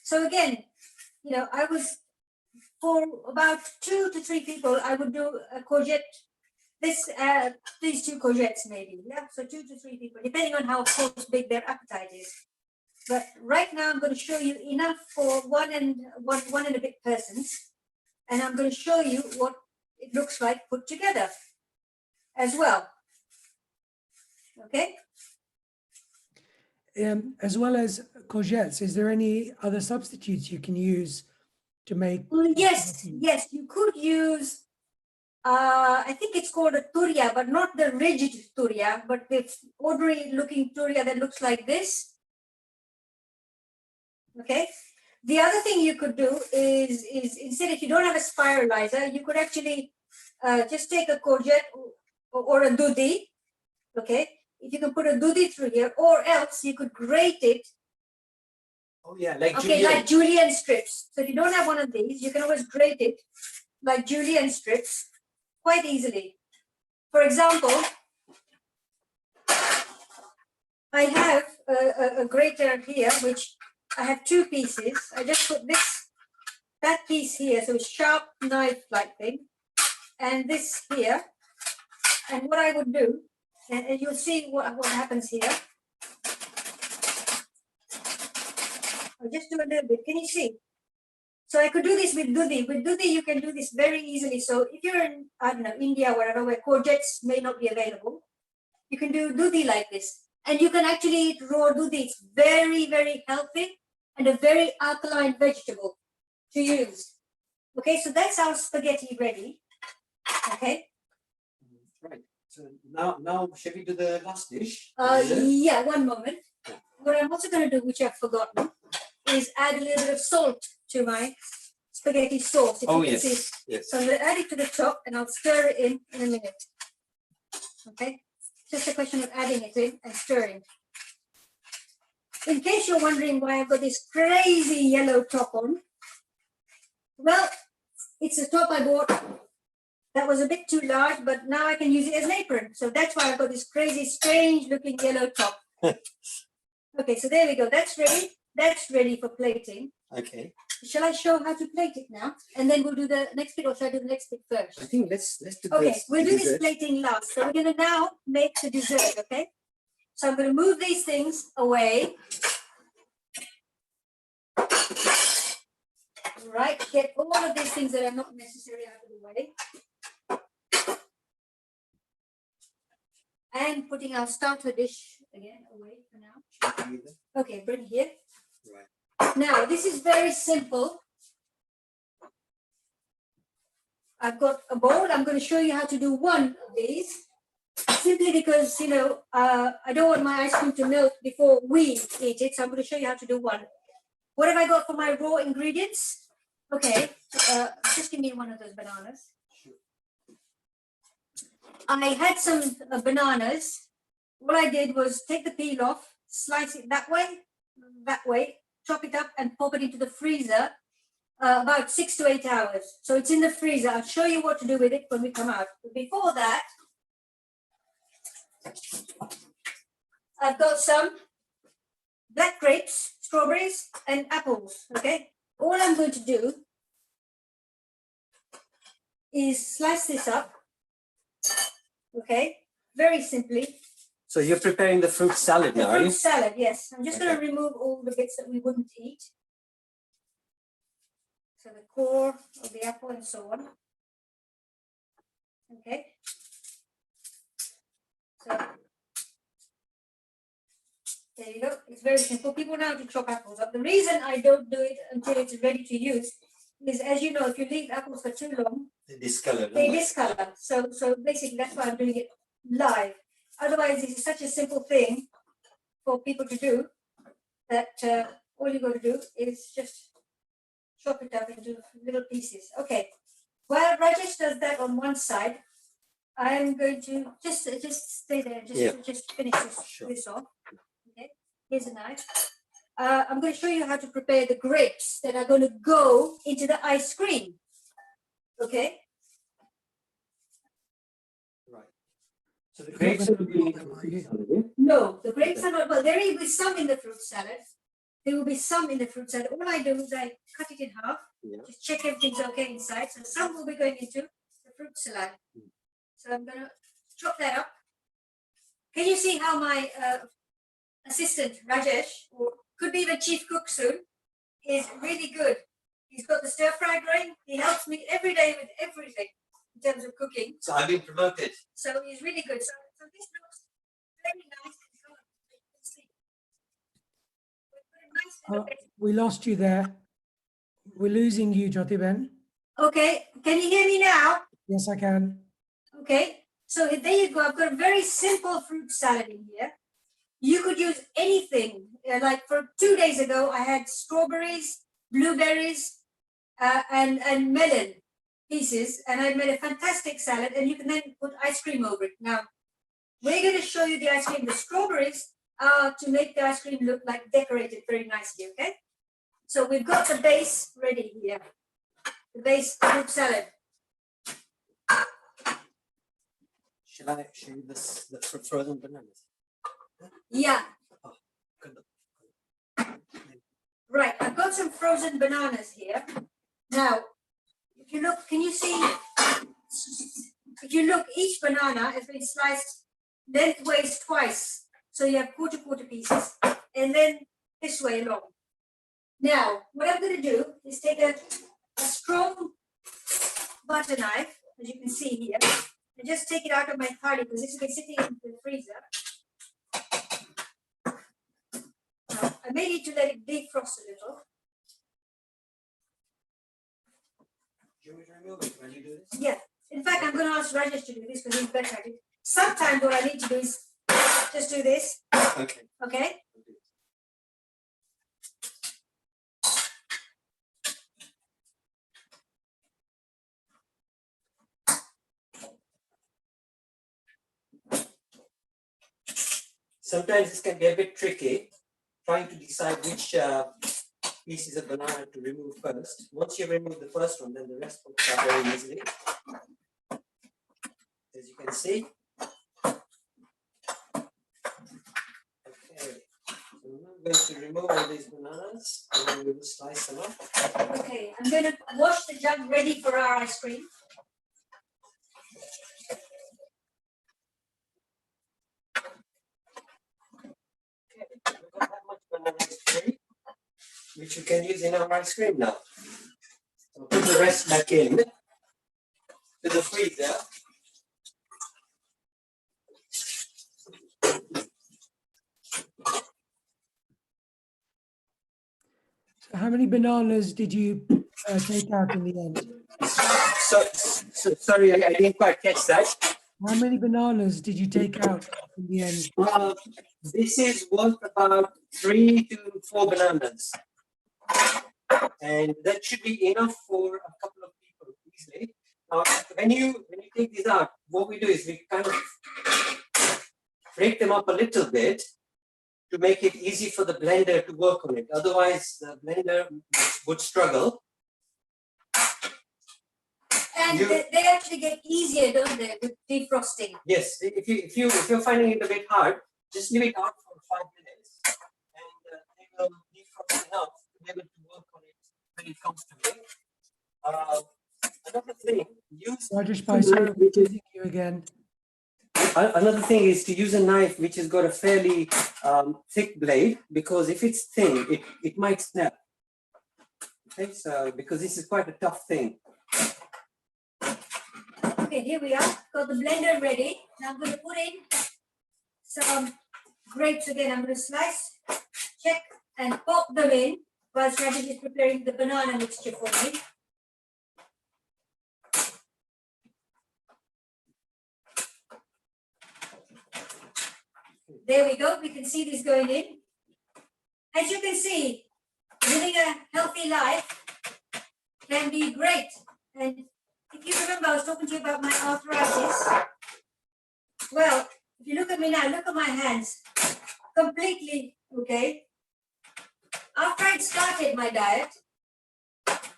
[SPEAKER 3] So again, you know, I was, for about 2 to 3 people, I would do a courgette, these 2 courgettes maybe, yeah? So 2 to 3 people, depending on how, of course, big their appetite is. But right now I'm going to show you enough for one and a bit persons. And I'm going to show you what it looks like put together as well. Okay?
[SPEAKER 1] As well as courgettes, is there any other substitutes you can use to make?
[SPEAKER 3] Well, yes, you could use, I think it's called a turia, but not the rigid turia, but the ordinary looking turia that looks like this. Okay. The other thing you could do is instead, if you don't have a spiralizer, you could actually just take a courgette or a dudi. Okay. If you can put a dudi through here, or else you could grate it.
[SPEAKER 2] Oh yeah, like
[SPEAKER 3] julienne. Like julienne strips. So if you don't have one of these, you can always grate it like julienne strips quite easily. For example, I have a grater here, which I have two pieces. I just put that piece here, so sharp knife-like thing, and this here. And what I would do, and you'll see what happens here. I'll just do a little bit. Can you see? So I could do this with dudhi. With dudhi, you can do this very easily. So if you're in, I don't know, India, wherever, where courgettes may not be available, you can do dudhi like this. And you can actually eat raw dudhi. It's very, very healthy and a very alkaline vegetable to use. Okay, so that's our spaghetti ready. Okay.
[SPEAKER 2] Right. So now shall we do the last dish?
[SPEAKER 3] Yeah, one moment. What I'm also going to do, which I've forgotten, is add a little bit of salt to my spaghetti sauce. If you can see.
[SPEAKER 2] Yes.
[SPEAKER 3] So I'm going to add it to the top and I'll stir it in a minute. Okay, just a question of adding it in and stirring. In case you're wondering why I've got this crazy yellow top on, well, it's a top I bought that was a bit too large, but now I can use it as an apron. So that's why I've got this crazy, strange looking yellow top. Okay, so there we go. That's ready. That's ready for plating.
[SPEAKER 2] Okay.
[SPEAKER 3] Shall I show how to plate it now? And then we'll do the next bit, or shall I do the next bit first?
[SPEAKER 2] I think let's do
[SPEAKER 3] Okay,
[SPEAKER 2] this.
[SPEAKER 3] we'll do this plating last. So we're going to now make the dessert, okay? So I'm going to move these things away. Right, get all of these things that are not necessary out of the way. And putting our starter dish again away for now. Okay, bring it here.
[SPEAKER 2] Right.
[SPEAKER 3] Now, this is very simple. I've got a bowl. I'm going to show you how to do one of these. Simply because, you know, I don't want my ice cream to melt before we eat it. So I'm going to show you how to do one. What have I got for my raw ingredients? Okay, just give me one of those bananas. I had some bananas. What I did was take the peel off, slice it that way, chop it up and pop it into the freezer about 6 to 8 hours. So it's in the freezer. I'll show you what to do with it when we come out. But before that, I've got some black grapes, strawberries, and apples, okay? All I'm going to do is slice this up, okay? Very simply.
[SPEAKER 2] So you're preparing the fruit salad now, are you?
[SPEAKER 3] Fruit salad, yes. I'm just going to remove all the bits that we wouldn't eat. So the core of the apple and so on. Okay. So there you go. It's very simple. People know how to chop apples up. The reason I don't do it until it's ready to use is, as you know, if you leave apples for too long,
[SPEAKER 2] they discolor.
[SPEAKER 3] They discolor. So basically that's why I'm doing it live. Otherwise, this is such a simple thing for people to do that all you got to do is just chop it up into little pieces. Okay. While Rajesh does that on one side, I'm going to just stay there, just finish this off. Okay. Here's a knife. I'm going to show you how to prepare the grapes that are going to go into the ice cream. Okay.
[SPEAKER 2] Right. So the grapes will be
[SPEAKER 3] No, the grapes are not. Well, there will be some in the fruit salad. There will be some in the fruit salad. All I do is I cut it in half.
[SPEAKER 2] Yeah.
[SPEAKER 3] Just check everything's okay inside. So some will be going into the fruit salad. So I'm going to chop that up. Can you see how my assistant Rajesh, or could be even chief cook soon, is really good? He's got the stir fry going. He helps me every day with everything in terms of cooking.
[SPEAKER 2] So I've been promoted.
[SPEAKER 3] So he's really good. So this looks very nice.
[SPEAKER 1] We lost you there. We're losing you, Jyotiben.
[SPEAKER 3] Okay, can you hear me now?
[SPEAKER 1] Yes, I can.
[SPEAKER 3] Okay, so there you go. I've got a very simple fruit salad in here. You could use anything. Like for 2 days ago, I had strawberries, blueberries, and melon pieces, and I made a fantastic salad. And you can then put ice cream over it. Now, we're going to show you the ice cream. The strawberries are to make the ice cream look like decorated very nicely. Okay, so we've got the base ready here. The base fruit salad.
[SPEAKER 2] Shall I show you the frozen bananas?
[SPEAKER 3] Yeah, Right, I've got some frozen bananas here. Now, if you look, can you see? If you look, each banana has been sliced lengthways twice. So you have quarter pieces, and then this way along. Now, what I'm going to do is take a strong butter knife, as you can see here, and just take it out of my thali because this has been sitting in the freezer. Now, I may need to let it defrost a little.
[SPEAKER 2] Do you want me to remove it when you do this?
[SPEAKER 3] Yeah. In fact, I'm going to ask Rajesh to do this because he's better at it. Sometimes what I need to do is just do this.
[SPEAKER 2] Okay.
[SPEAKER 3] Okay?
[SPEAKER 2] Sometimes this can be a bit tricky, trying to decide which pieces of banana to remove first. Once you remove the first one, then the rest will come very easily. As you can see. Okay, so I'm going to remove all these bananas and then we will slice them up.
[SPEAKER 3] Okay, I'm going to wash the jug ready for our ice cream.
[SPEAKER 2] We've got that much banana ice cream, which you can use in our ice cream now. So put the rest back in to the freezer.
[SPEAKER 1] So how many bananas did you take out in the end?
[SPEAKER 2] So sorry, I didn't quite catch that.
[SPEAKER 1] How many bananas did you take out in the end?
[SPEAKER 2] Well, this is worth about 3 to 4 bananas. And that should be enough for a couple of people easily. Now, when you take these out, what we do is we kind of break them up a little bit to make it easy for the blender to work on it. Otherwise, the blender would struggle.
[SPEAKER 3] And they actually get easier, don't they, with defrosting?
[SPEAKER 2] Yes, if you're finding it a bit hard, just leave it out for 5 minutes, and they will defrost enough to be able to work on it very comfortably. Another thing, use
[SPEAKER 1] Rajesh Bhai, sorry, we're losing you again.
[SPEAKER 2] Another thing is to use a knife which has got a fairly thick blade, because if it's thin, it might snap. Okay, so because this is quite a tough thing.
[SPEAKER 3] Okay, here we are. Got the blender ready. Now I'm going to put in some grapes again. I'm going to slice, check, and pop them in whilst Rajesh is preparing the banana mixture for me. There we go. We can see this going in. As you can see, living a healthy life can be great. And if you remember, I was talking to you about my arthritis. Well, if you look at me now, look at my hands. Completely okay. After I started my diet,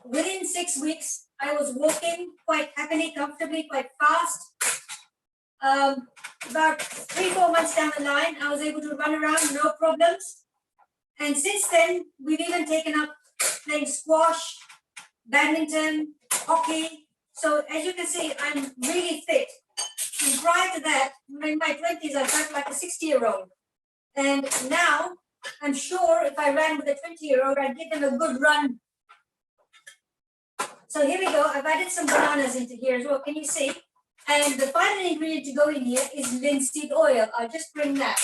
[SPEAKER 3] within 6 weeks, I was walking quite happily, comfortably, quite fast. About 3-4 months down the line, I was able to run around, no problems. And since then, we've even taken up playing squash, badminton, hockey. So as you can see, I'm really fit. And prior to that, in my 20s, I felt like a 60-year-old. And now, I'm sure if I ran with a 20-year-old, I'd give them a good run. So here we go. I've added some bananas into here as well. Can you see? And the final ingredient to go in here is linseed oil. I'll just bring that.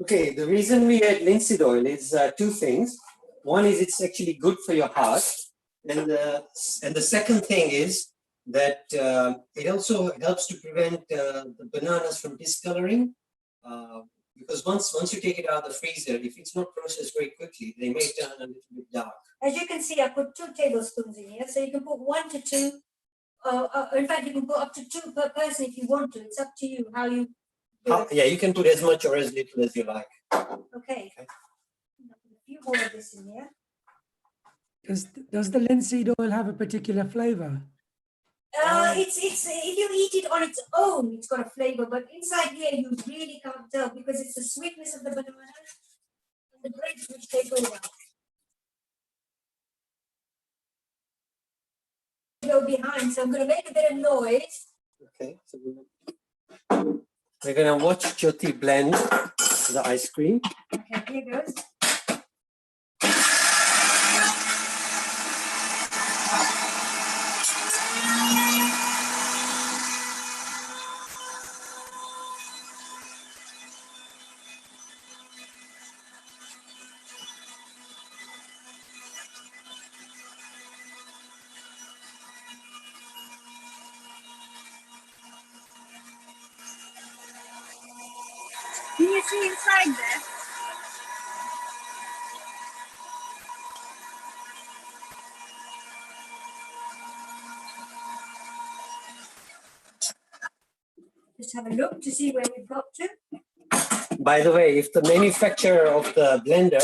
[SPEAKER 2] Okay, the reason we add linseed oil is 2 things. One is it's actually good for your heart, and the second thing is that it also helps to prevent the bananas from discoloring. Because once you take it out of the freezer, if it's not processed very quickly, they may turn a little bit dark.
[SPEAKER 3] As you can see, I put 2 tablespoons in here, so you can put 1 to 2. In fact, you can put up to 2 per person if you want to. It's up to you how you do it.
[SPEAKER 2] Yeah, you can put as much or as little as you like.
[SPEAKER 3] Okay. A few more of this in here.
[SPEAKER 1] Does the linseed oil have a particular flavor?
[SPEAKER 3] It's if you eat it on its own, it's got a flavor, but inside here you really can't tell because it's the sweetness of the banana and the grapes which take over. Go behind, so I'm going to make a bit of noise.
[SPEAKER 2] Okay, so we're gonna watch Chayote blend the ice cream.
[SPEAKER 3] Okay, here goes. Can you see inside there? Just have a look to see where we've got to.
[SPEAKER 2] By the way, if the manufacturer of the blender,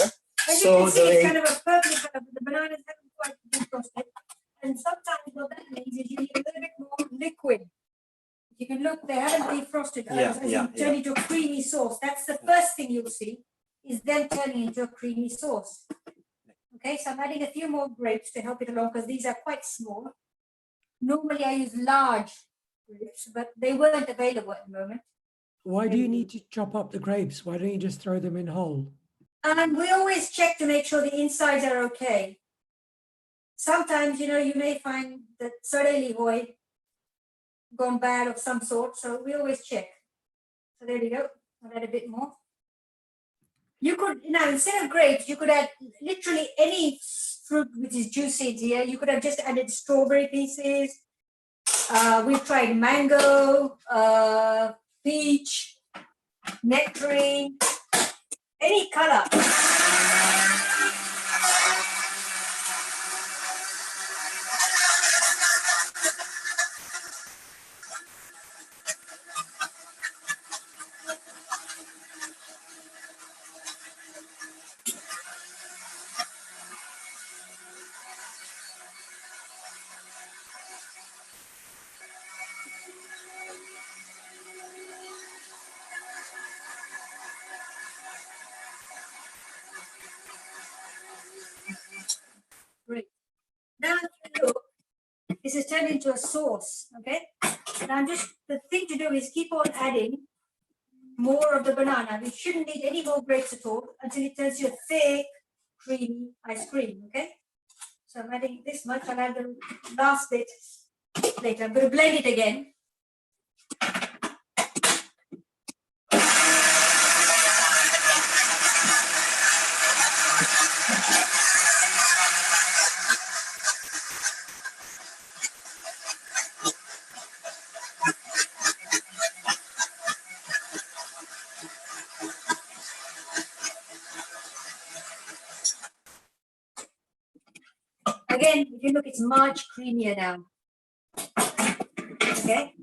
[SPEAKER 3] As
[SPEAKER 2] so
[SPEAKER 3] you can see,
[SPEAKER 2] the
[SPEAKER 3] it's
[SPEAKER 2] way,
[SPEAKER 3] kind of a purple color, but the bananas haven't quite been frosted. And sometimes what that means is you need a little bit more liquid. You can look, they haven't defrosted as you turn into a creamy sauce. That's the first thing you'll see, is them turning into a creamy sauce. Okay, so I'm adding a few more grapes to help it along because these are quite small. Normally I use large grapes, but they weren't available at the moment.
[SPEAKER 1] Why do you need to chop up the grapes? Why don't you just throw them in whole?
[SPEAKER 3] And we always check to make sure the insides are okay. Sometimes, you know, you may find that Spiralizing gone bad of some sort, so we always check. So there we go. I'll add a bit more. You could, now instead of grapes, you could add literally any fruit which is juicy in here. You could have just added strawberry pieces. We've tried mango, peach, nectarine, any color. Great. Now if you look, this is turned into a sauce, okay? Now just, the thing to do is keep on adding more of the banana. We shouldn't need any more grapes at all until it turns to a thick, creamy ice cream, okay? So I'm adding this much, I'll add the last bit later. I'm going to blend it again. Again, if you look, it's much creamier now. Okay.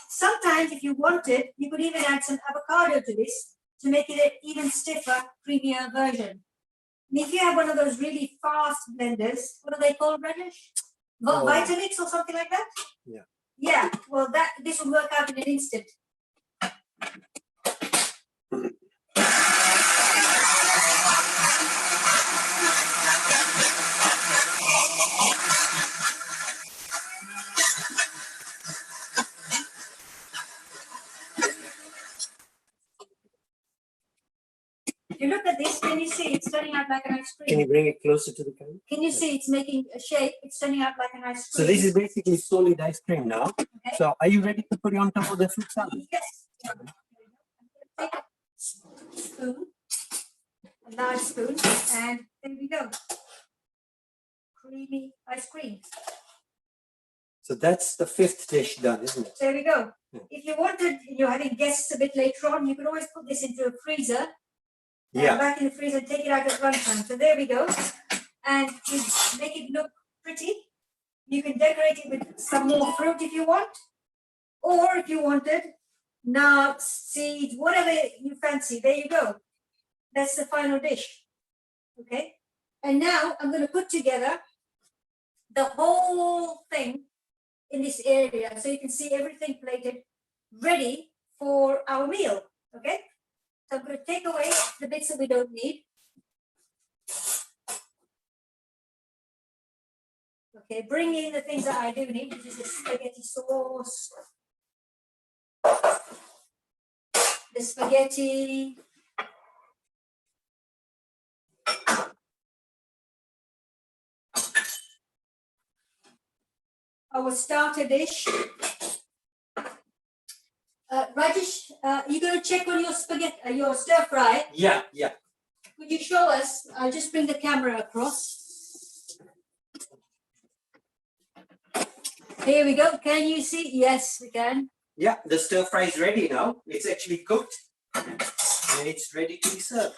[SPEAKER 3] Sometimes, if you wanted, you could even add some avocado to this to make it an even stiffer, creamier version. And if you have one of those really fast blenders, what do they call, Rajesh? Vitamix or something like that?
[SPEAKER 2] Yeah.
[SPEAKER 3] Yeah. Well, this will work out in an instant. If you look at this, can you see it's turning out like an ice cream?
[SPEAKER 2] Can you bring it closer to the camera?
[SPEAKER 3] Can you see it's making a shape? It's turning out like an ice cream.
[SPEAKER 2] So this is basically solid ice cream now.
[SPEAKER 3] Okay.
[SPEAKER 2] So are you ready to put it on top of the fruit salad?
[SPEAKER 3] Yes. Take a spoon, a large spoon, and there we go. Creamy ice cream.
[SPEAKER 2] So that's the 5th dish done, isn't it?
[SPEAKER 3] There we go.
[SPEAKER 2] Yeah.
[SPEAKER 3] If you wanted, you're having guests a bit later on, you can always put this into a freezer.
[SPEAKER 2] Yeah.
[SPEAKER 3] Back in the freezer and take it out at runtime. So there we go. And to make it look pretty, you can decorate it with some more fruit if you want. Or if you wanted, nuts, seeds, whatever you fancy. There you go. That's the final dish. Okay. And now I'm going to put together the whole thing in this area, so you can see everything plated, ready for our meal. Okay, so I'm going to take away the bits that we don't need. Okay, bring in the things that I do need, which is the spaghetti sauce, the spaghetti, our starter dish. Rajesh, you're going to check on your spaghetti, your stir fry.
[SPEAKER 2] Yeah, yeah.
[SPEAKER 3] Could you show us? I'll just bring the camera across. Here we go. Can you see? Yes, we can.
[SPEAKER 2] Yeah, the stir fry is ready now. It's actually cooked and it's ready to be served.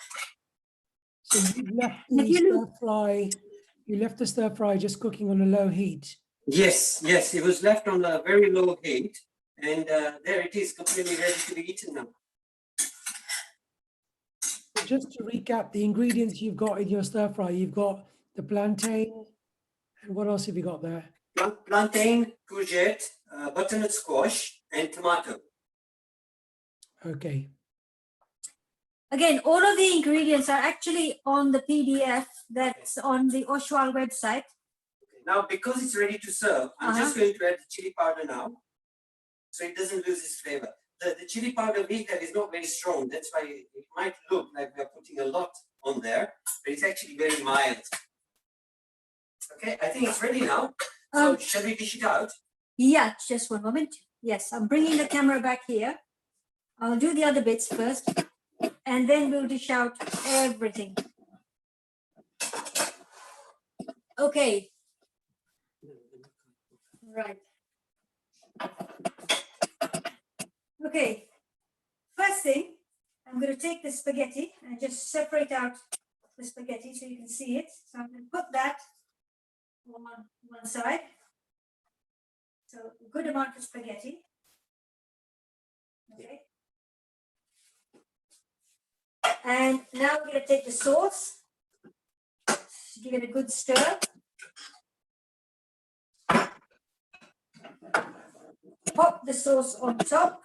[SPEAKER 1] So you've left
[SPEAKER 3] If
[SPEAKER 1] the
[SPEAKER 3] you
[SPEAKER 1] stir fry, you left the stir fry just cooking on a low heat.
[SPEAKER 2] Yes, yes, it was left on a very low heat, and there it is, completely ready to be eaten now.
[SPEAKER 1] Just to recap, the ingredients you've got in your stir fry, you've got the plantain, and what else have you got there?
[SPEAKER 2] Plantain, courgette, butternut squash, and tomato.
[SPEAKER 1] Okay.
[SPEAKER 3] Again, all of the ingredients are actually on the PDF that's on the Oshwal website.
[SPEAKER 2] Now, because it's ready to serve, I'm just going to add the chili powder now, so it doesn't lose its flavor. The chili powder we have is not very strong. That's why it might look like we're putting a lot on there, but it's actually very mild. Okay, I think it's ready now. So shall we dish it out?
[SPEAKER 3] Yeah, just one moment. Yes, I'm bringing the camera back here. I'll do the other bits first, and then we'll dish out everything. Okay. Right. Okay. First thing, I'm going to take the spaghetti and just separate out the spaghetti so you can see it. So I'm going to put that on one side. So a good amount of spaghetti. Okay. And now we're going to take the sauce, give it a good stir. Pop the sauce on top.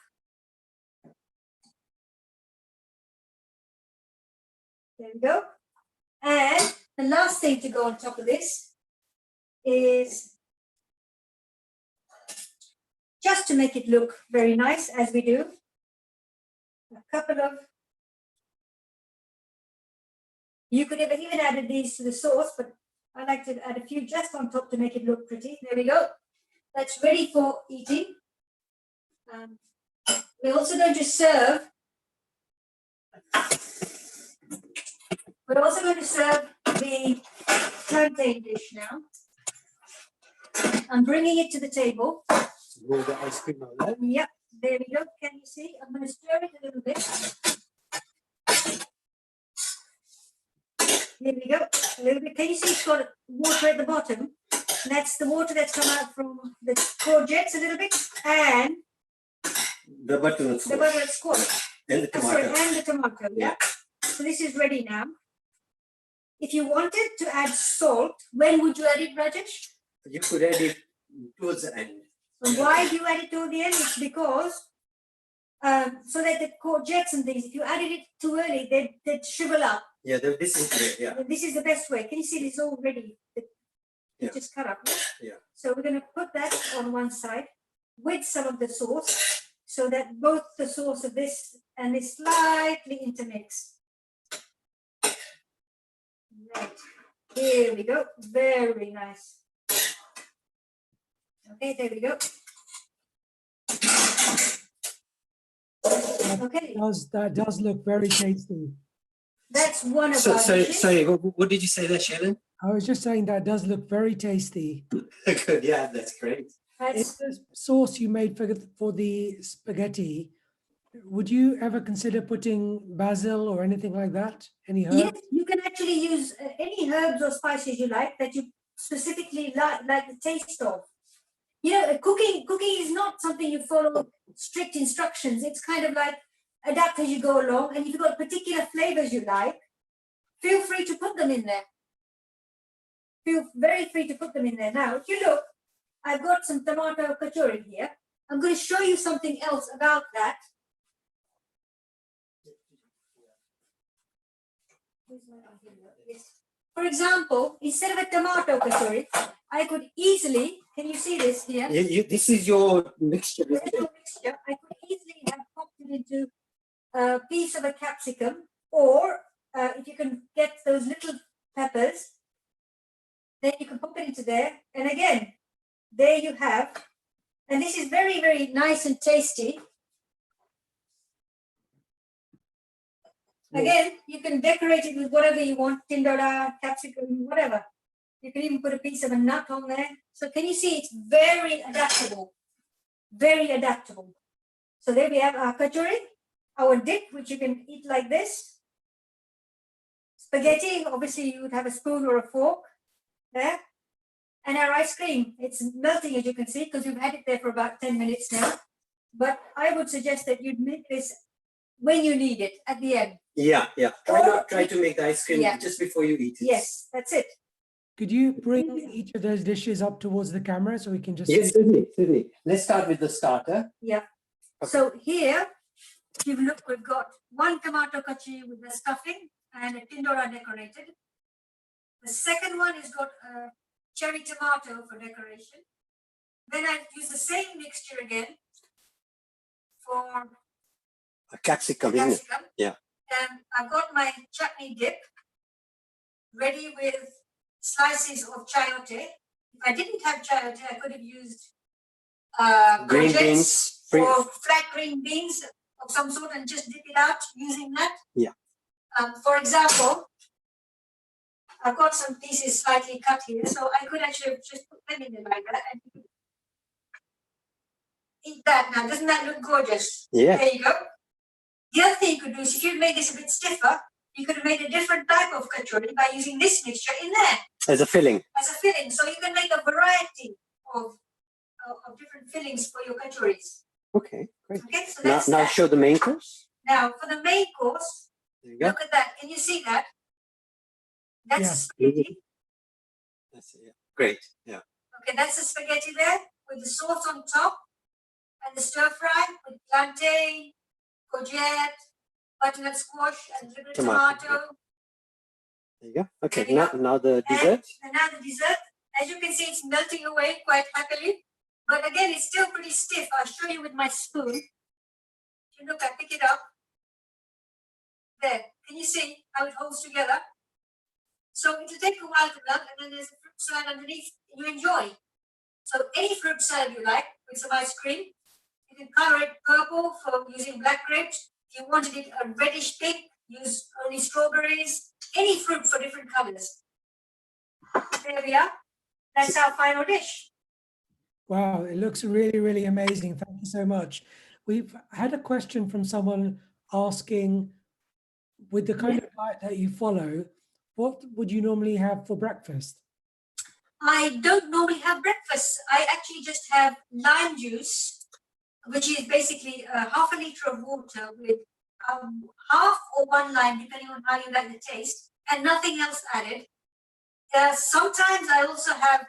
[SPEAKER 3] There we go. And the last thing to go on top of this is, just to make it look very nice, as we do, a couple of, you could have even added these to the sauce, but I like to add a few just on top to make it look pretty. There we go. That's ready for eating. We're also going to serve. We're also going to serve the plantain dish now. I'm bringing it to the table.
[SPEAKER 2] Roll the ice cream out there.
[SPEAKER 3] Yep, there we go. Can you see? I'm going to stir it a little bit. There we go. A little bit. Can you see it's got water at the bottom? That's the water that's come out from the courgettes a little bit, and
[SPEAKER 2] the butternut squash.
[SPEAKER 3] The butternut squash.
[SPEAKER 2] And the tomato.
[SPEAKER 3] And the tomato. Yeah. So this is ready now. If you wanted to add salt, when would you add it, Rajesh?
[SPEAKER 2] You could add it towards the end.
[SPEAKER 3] And why do you add it toward the end? It's because so that the courgettes and things, if you added it too early, they'd shrivel up.
[SPEAKER 2] Yeah, they'll disintegrate. Yeah.
[SPEAKER 3] And this is the best way. Can you see this all ready?
[SPEAKER 2] Yeah.
[SPEAKER 3] Just cut up.
[SPEAKER 2] Yeah.
[SPEAKER 3] So we're going to put that on one side with some of the sauce, so that both the sauce of this and this slightly intermix. Right. Here we go. Very nice. Okay, there we go. Okay.
[SPEAKER 1] That does look very tasty.
[SPEAKER 3] That's one of our dishes.
[SPEAKER 2] Sorry, what did you say there, Shaylin?
[SPEAKER 1] I was just saying that does look very tasty.
[SPEAKER 2] Good, yeah, that's great.
[SPEAKER 1] Is the sauce you made for the spaghetti, would you ever consider putting basil or anything like that? Any herbs?
[SPEAKER 3] Yes, you can actually use any herbs or spices you like that you specifically like the taste of. You know, cooking is not something you follow strict instructions. It's kind of like adapt as you go along. And if you've got particular flavors you like, feel free to put them in there. feel very free to put them in there. Now, if you look, I've got some tomato kachori here. I'm going to show you something else about that. For example, instead of a tomato kachori, I could easily, can you see this here?
[SPEAKER 2] This is your mixture.
[SPEAKER 3] This is your mixture. I could easily have popped it into a piece of a capsicum, or if you can get those little peppers, then you can pop it into there. And again, there you have. And this is very, very nice and tasty. Again, you can decorate it with whatever you want, tindora, capsicum, whatever. You can even put a piece of a nut on there. So can you see it's very adaptable, very adaptable. So there we have our kachori, our dip, which you can eat like this. Spaghetti, obviously you would have a spoon or a fork there. And our ice cream, it's melting as you can see, because we've had it there for about 10 minutes now. But I would suggest that you'd make this when you need it, at the end.
[SPEAKER 2] Yeah. Try to make the ice cream just before you eat it.
[SPEAKER 3] Yes, that's it.
[SPEAKER 1] Could you bring each of those dishes up towards the camera so we can just
[SPEAKER 2] Yes, certainly. Let's start with the starter.
[SPEAKER 3] Yeah. Okay. So here, if you look, we've got one tomato kachori with the stuffing and a tindora decorated. The second one has got a cherry tomato for decoration. Then I use the same mixture again for
[SPEAKER 2] A capsicum, isn't it? Yeah.
[SPEAKER 3] And I've got my chutney dip ready with slices of chayote. If I didn't have chayote, I could have used
[SPEAKER 2] Green beans,
[SPEAKER 3] or flat green beans of some sort and just dip it out using that.
[SPEAKER 2] Yeah.
[SPEAKER 3] For example, I've got some pieces slightly cut here, so I could actually just put them in there like that and eat that now. Doesn't that look gorgeous?
[SPEAKER 2] Yeah.
[SPEAKER 3] There you go. The other thing you could do is if you made this a bit stiffer, you could have made a different type of kachori by using this mixture in there.
[SPEAKER 2] As a filling.
[SPEAKER 3] As a filling. So you can make a variety of different fillings for your kachoris.
[SPEAKER 2] Okay, great.
[SPEAKER 3] Okay, so that's
[SPEAKER 2] now show the main course.
[SPEAKER 3] Now for the main course,
[SPEAKER 2] There you go.
[SPEAKER 3] look at that. Can you see that? That's
[SPEAKER 1] Yeah.
[SPEAKER 3] spaghetti.
[SPEAKER 2] That's it, yeah. Great. Yeah.
[SPEAKER 3] Okay, that's the spaghetti there with the sauce on top and the stir fry with plantain, courgette, butternut squash, and a little tomato.
[SPEAKER 2] There you go. Okay,
[SPEAKER 3] There you go.
[SPEAKER 2] now the dessert.
[SPEAKER 3] And now the dessert. As you can see, it's melting away quite happily. But again, it's still pretty stiff. I'll show you with my spoon. If you look, I pick it up. There. Can you see how it holds together? So it'll take a while to melt, and then there's a fruit salad underneath you enjoy. So any fruit salad you like with some ice cream. You can color it purple for using black grapes. If you wanted it a reddish pink, use only strawberries. Any fruit for different colors. There we are. That's our final dish.
[SPEAKER 1] Wow, it looks really, really amazing. Thank you so much. We've had a question from someone asking, with the kind of diet that you follow, what would you normally have for breakfast?
[SPEAKER 3] I don't normally have breakfast. I actually just have lime juice, which is basically half a liter of water with half or one lime, depending on how you like the taste, and nothing else added. Sometimes I also have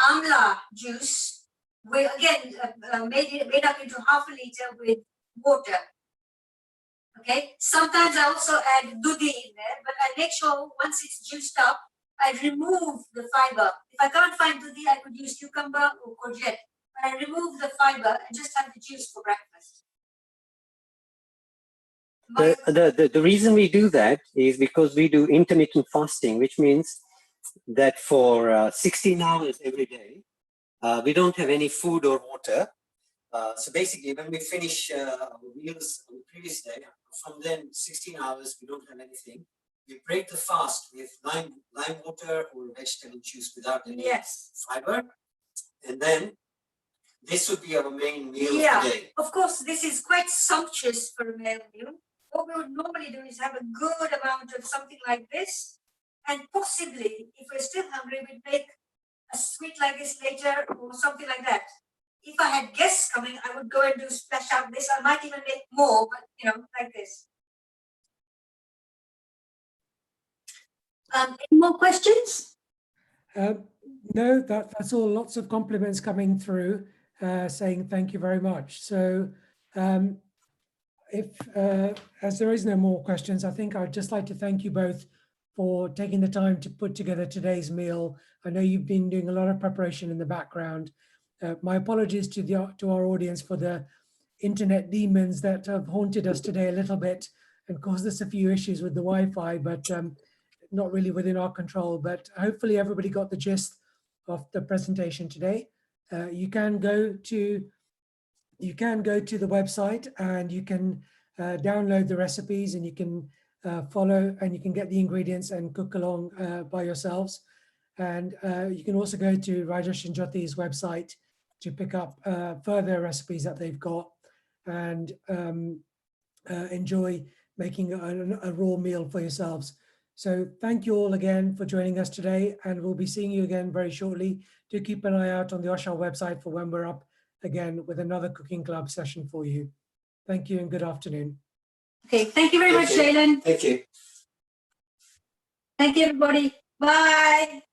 [SPEAKER 3] amla juice, where again made up into half a liter with water. Okay. Sometimes I also add dudhi in there, but I make sure once it's juiced up, I remove the fiber. If I can't find dudhi, I could use cucumber or courgette. But I remove the fiber and just have the juice for breakfast.
[SPEAKER 2] The reason we do that is because we do intermittent fasting, which means that for 16 hours every day, we don't have any food or water. So basically, when we finish our meals on the previous day, from then 16 hours, we don't have anything. We break the fast with lime water or vegetable juice without any fiber. And then this would be our main meal of the day.
[SPEAKER 3] Of course, this is quite sumptuous for a male meal. What we would normally do is have a good amount of something like this. And possibly, if we're still hungry, we'd make a sweet like this later or something like that. If I had guests coming, I would go and do splash out this. I might even make more, but like this. Any more questions?
[SPEAKER 1] No, that's all. Lots of compliments coming through, saying thank you very much. So um, if as there is no more questions, I think I'd just like to thank you both for taking the time to put together today's meal. I know you've been doing a lot of preparation in the background. My apologies to our audience for the internet demons that have haunted us today a little bit and caused us a few issues with the Wi-Fi, but not really within our control. But hopefully everybody got the gist of the presentation today. You can go to the website and you can download the recipes, and you can follow, and you can get the ingredients and cook along by yourselves. And you can also go to Rajesh and Jyoti's website to pick up further recipes that they've got, and enjoy making a raw meal for yourselves. So thank you all again for joining us today, and we'll be seeing you again very shortly. Do keep an eye out on the Oshwal website for when we're up again with another cooking club session for you. Thank you and good afternoon.
[SPEAKER 3] Okay, thank you very much, Jalen.
[SPEAKER 2] Thank you.
[SPEAKER 3] Thank you, everybody. Bye.